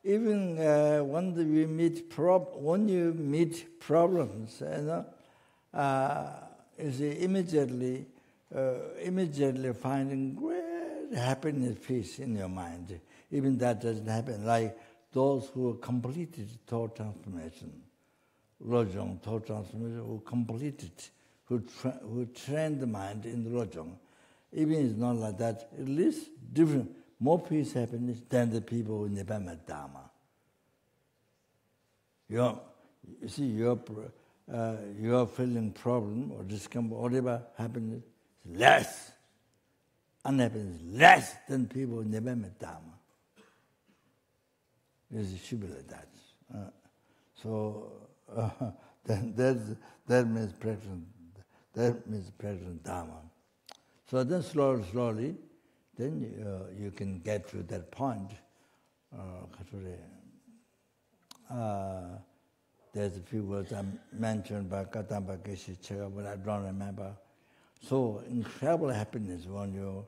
when we meet when you meet problems, you see, immediately finding great happiness, peace in your mind. Even that doesn't happen. Like those who completed thought transformation, Lojong thought transformation, who completed, who trained the mind in the Lojong. Even it's not like that. At least different. More peace, happiness than the people who never met Dharma. You see, you're feeling problem or discomfort, whatever happiness, less. Unhappiness, less than people who never met Dharma. It should be like that. Then that means practicing That means practicing Dharma. So then slowly, then you can get to that point. There's a few words I mentioned by Katamba Geshe Chega, but I don't remember. So incredible happiness when you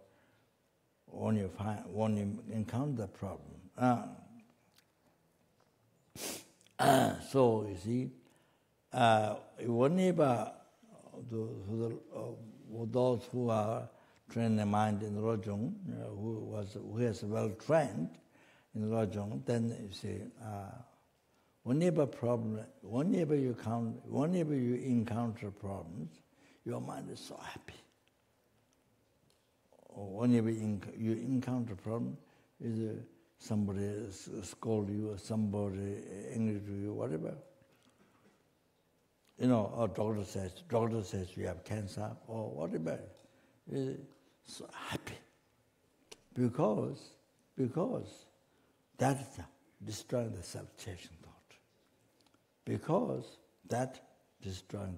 encounter the problem. So you see, whenever those who are trained their mind in Lojong, who is well trained in Lojong, then you see, whenever you encounter problems, your mind is so happy. Or whenever you encounter a problem, either somebody scold you or somebody angry to you, whatever. Or doctor says you have cancer or whatever. You're so happy. Because that is destroying the self-chasing thought. Because that destroying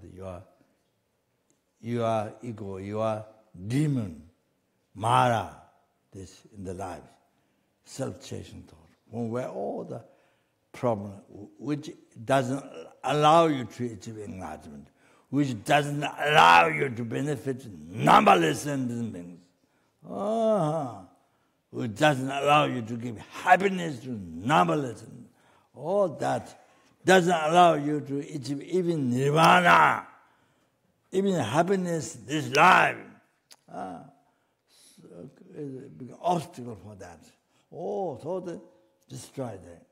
your ego, your demon, Mara, this in the life, self-chasing thought. Where all the problem, which doesn't allow you to achieve enlightenment, which doesn't allow you to benefit numberless sentient beings, which doesn't allow you to give happiness to numberless, all that doesn't allow you to achieve even nirvana, even happiness this life. Is a big obstacle for that. So they destroy that.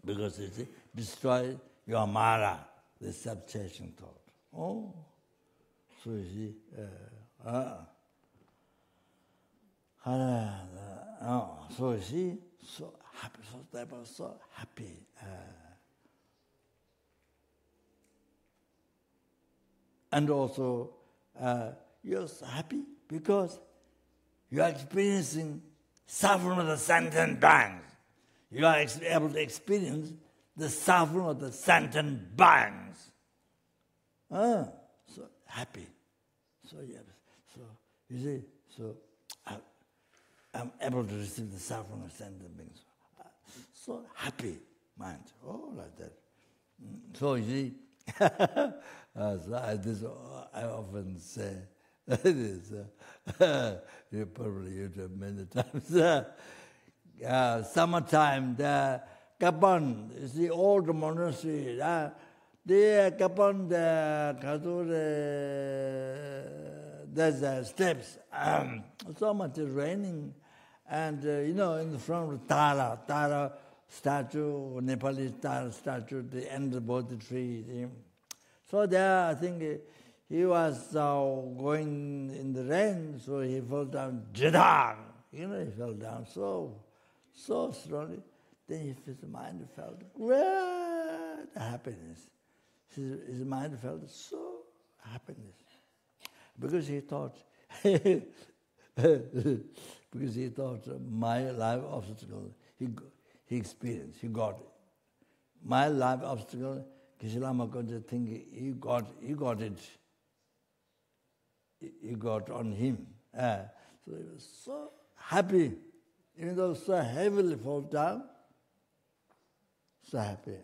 Because it destroys your Mara, the self-chasing thought. So you see, so you see, so happy, so happy. And also, you're so happy because you are experiencing suffering of the sentient beings. You are able to experience the suffering of the sentient beings. So happy. So you see, I'm able to receive the suffering of sentient beings. So happy mind. Like that. So you see, I often say, you probably heard it many times. Summertime, the Gabon is the old monastery. The Gabon, there's steps. So much is raining, and in the front of Tara statue, Nepalese Tara statue, the end of the tree. So there, I think. He was going in the rain, so he fell down. Jadang! He fell down so slowly. Then his mind felt great happiness. His mind felt so happiness. Because he thought, my life obstacle, he experienced, he got it. My life obstacle, Geshe-Lama Gönje think he got it. He got on him. So he was so happy. Even though so heavily fall down, so happy.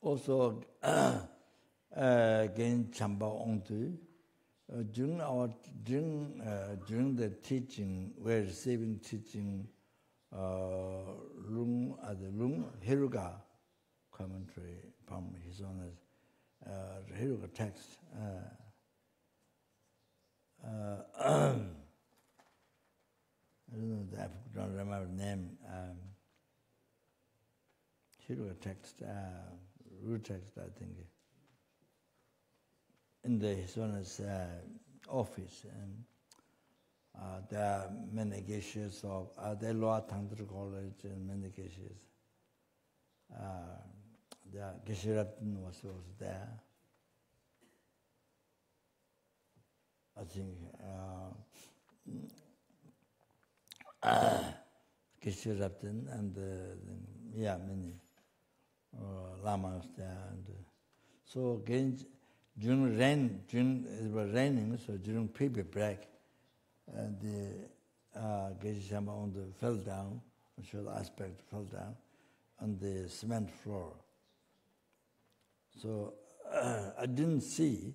Also, again, Chamba Ongtu, during the teaching, we're receiving teaching, Lung Hiruga commentary from his own Hiruga text. I don't remember the name. Hiruga text, root text, I think. In his own office, and there are many cases of the Lower Tantra College and many cases. Geshe Rattan was also there. think Geshe Raptin and many lamas there. And so again, during it was raining, so during people break, the Geshe Shama fell down, the aspect fell down on the cement floor. So I didn't see,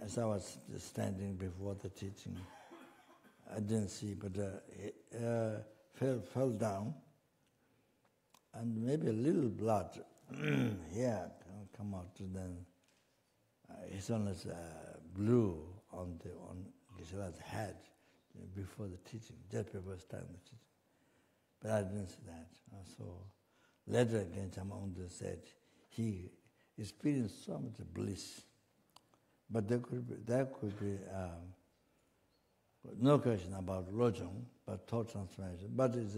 as I was standing before the teaching, I didn't see, but it fell down, and maybe a little blood here come out, and then his son is blew on Geshe-la's head before the teaching, just before starting the teaching. But I didn't see that. So later again, Chama said he experienced so much bliss. But there could be no question about lojong, but thought transformation. But it's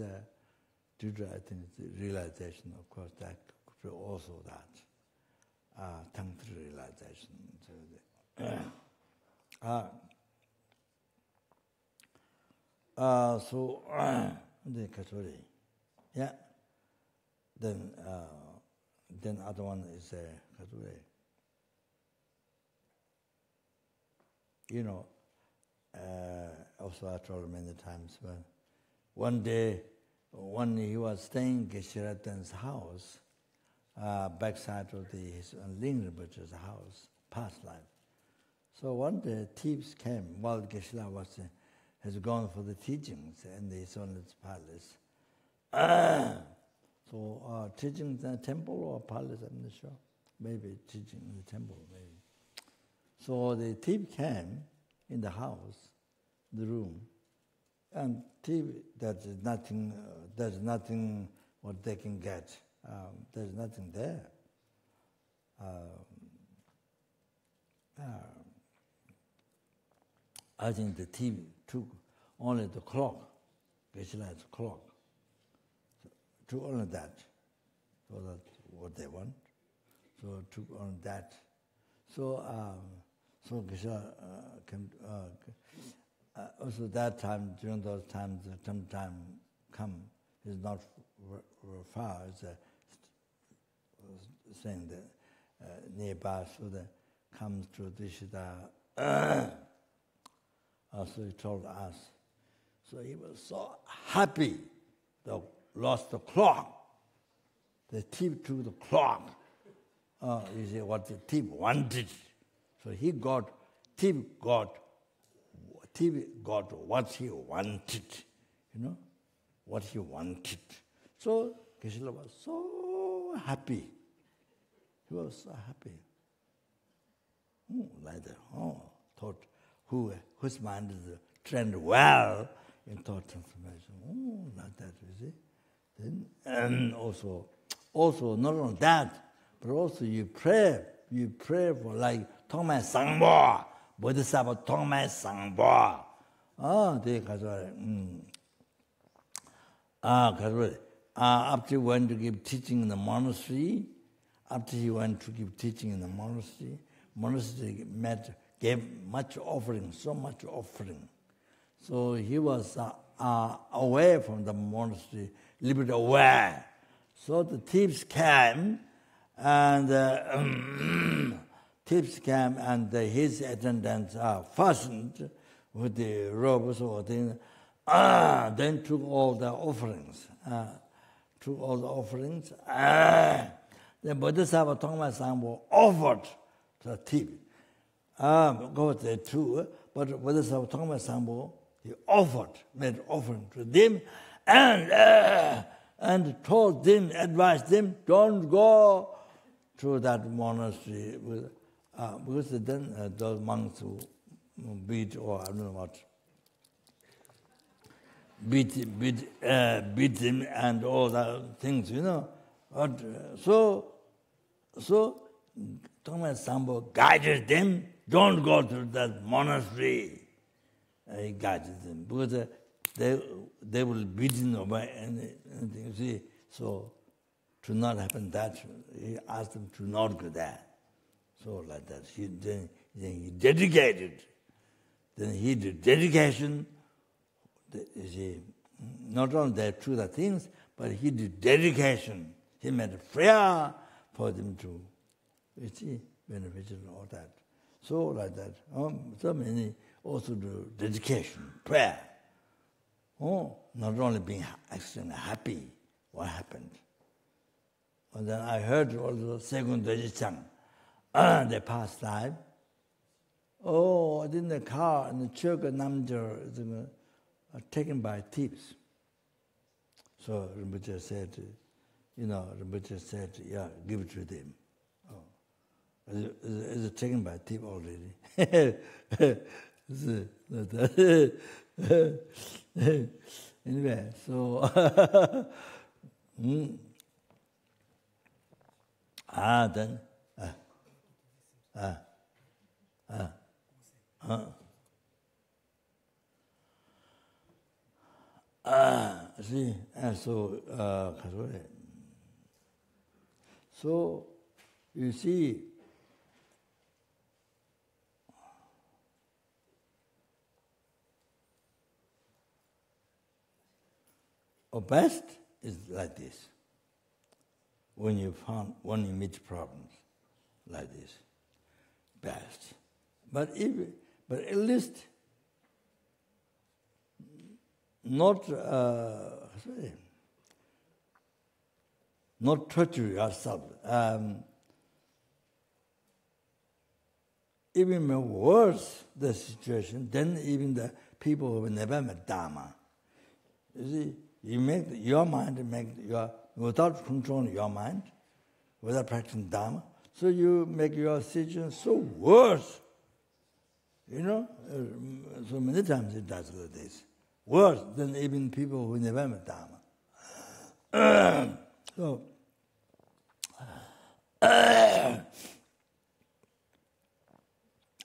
due to, I think, it's the realization, of course, that could be also that. Tantra realization. So, the Katori. Yeah. Then other one is Katori. You know, also I told many times, when one day when he was staying in Geshe-Ratan's house, backside of his Lingrinpoche's house, past life. So one day thieves came while Geshe-la has gone for the teachings in his own palace. So teaching in the temple or palace, I'm not sure. Maybe teaching in the temple, maybe. So the thief came in the house, the room, and thief, there's nothing what they can get. There's nothing there. I think the thief took only the clock, Geshe-la's clock. Took only that. So that's what they want. So took only that. So Geshe came. Also that time, during those times, some time come is not far. It's saying that nearby, so that comes to Dishita. So he told us. So he was so happy. They lost the clock. The thief took the clock. You see what the thief wanted. So thief got what he wanted. You know, what he wanted. So Geshe-la was so happy. He was so happy. Like that. Thought whose mind is trained well in thought transformation. Like that, you see. Then, and also not only that, but also you pray for like Tongmai Sangbo, Bodhisattva Tongmai Sangbo. After he went to give teaching in the monastery, monastery gave much offering, so much offering. So he was away from the monastery, a little bit away. So the thieves came, and his attendants fastened with the robes or things. Then took all the offerings. The Bodhisattva Tongmai Sangpo offered to the thief. Go there too, but Bodhisattva Tongmai Sangpo, he made offering to them, and told them, advised them, don't go to that monastery, because then those monks who beat, or I don't know what, beat him and all that things, you know. But, so Tongmai Sangpo guided them, don't go to that monastery. He guided them, because they will beat him by anything, you see. So to not happen that, he asked them to not go there. So like that, he dedicated then he did dedication. You see, not only they do the things, but he did dedication. He made prayer for them to, you see, beneficial and all that. So like that. So many also do dedication, prayer. Not only being extremely happy, what happened. And then I heard also second Chang, the past life. In the car, and the church namja taken by thieves. So Rinpoche said, Rinpoche said, yeah, give it to them. It's taken by thief already. Anyway, so then see, so you see, best is like this. When you meet problems like this, best. But at least not torture yourself. Even worse the situation, then even the people who never met Dharma. You see, you make your mind without controlling your mind, without practicing Dharma, so you make your situation so worse. So many times it does like this. Worse than even people who never met Dharma. So,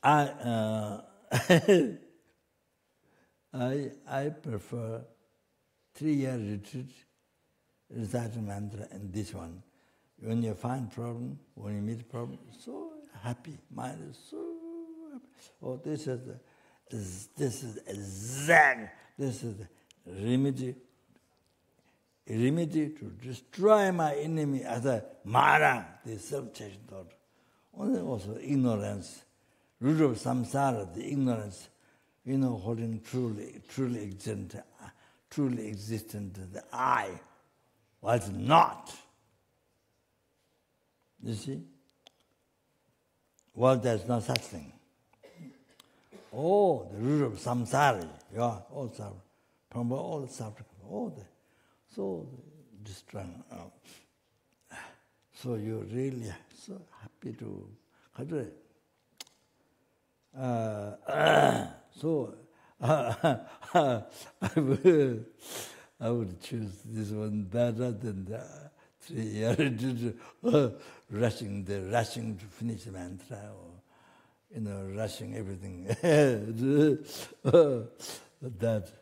I prefer 3-year retreat, reciting mantra, and this one. When you find problem, when you meet problem, so happy. Mind is so happy. This is exact. This is the remedy to destroy my enemy as a Mara, the self-chasing thought. Only also ignorance, root of samsara, the ignorance, holding truly existent, the I was not. You see? Well, there's no such thing. The root of samsara, all suffering, from all suffering, so destroying. So you're really so happy to so I would choose this one better than the 3 years rushing to finish the mantra, or rushing everything. That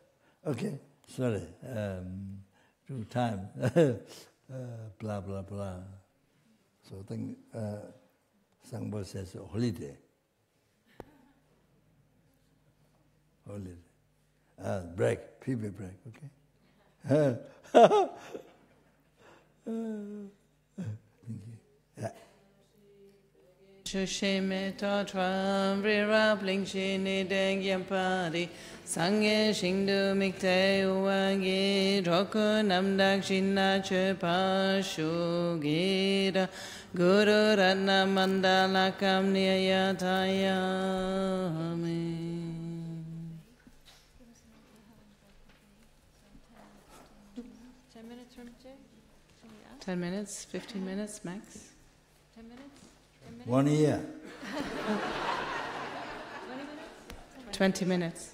okay. Sorry. Too time. Blah blah blah. So I think Sangbo says holiday. Holiday. Break. PB break. Okay. Thank you. Yeah. Shushime Totram Rira Blingshi Nideng Yampari Sangye Shingdu Mikte Uwangi Roku Namdak Shina Chepa Shugira Guru Ratna Mandalakam Niyatayami. 10 minutes, 15 minutes max. 10 minutes? 1 year. 20 minutes.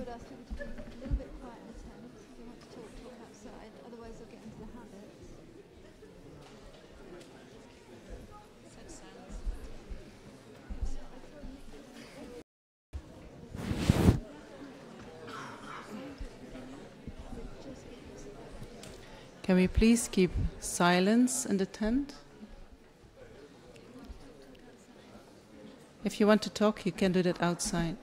would ask people to be a little bit quiet in the tent. If you want to talk outside, otherwise they'll get into the habit. Can we please keep silence in the tent? If you want to talk, you can do that outside.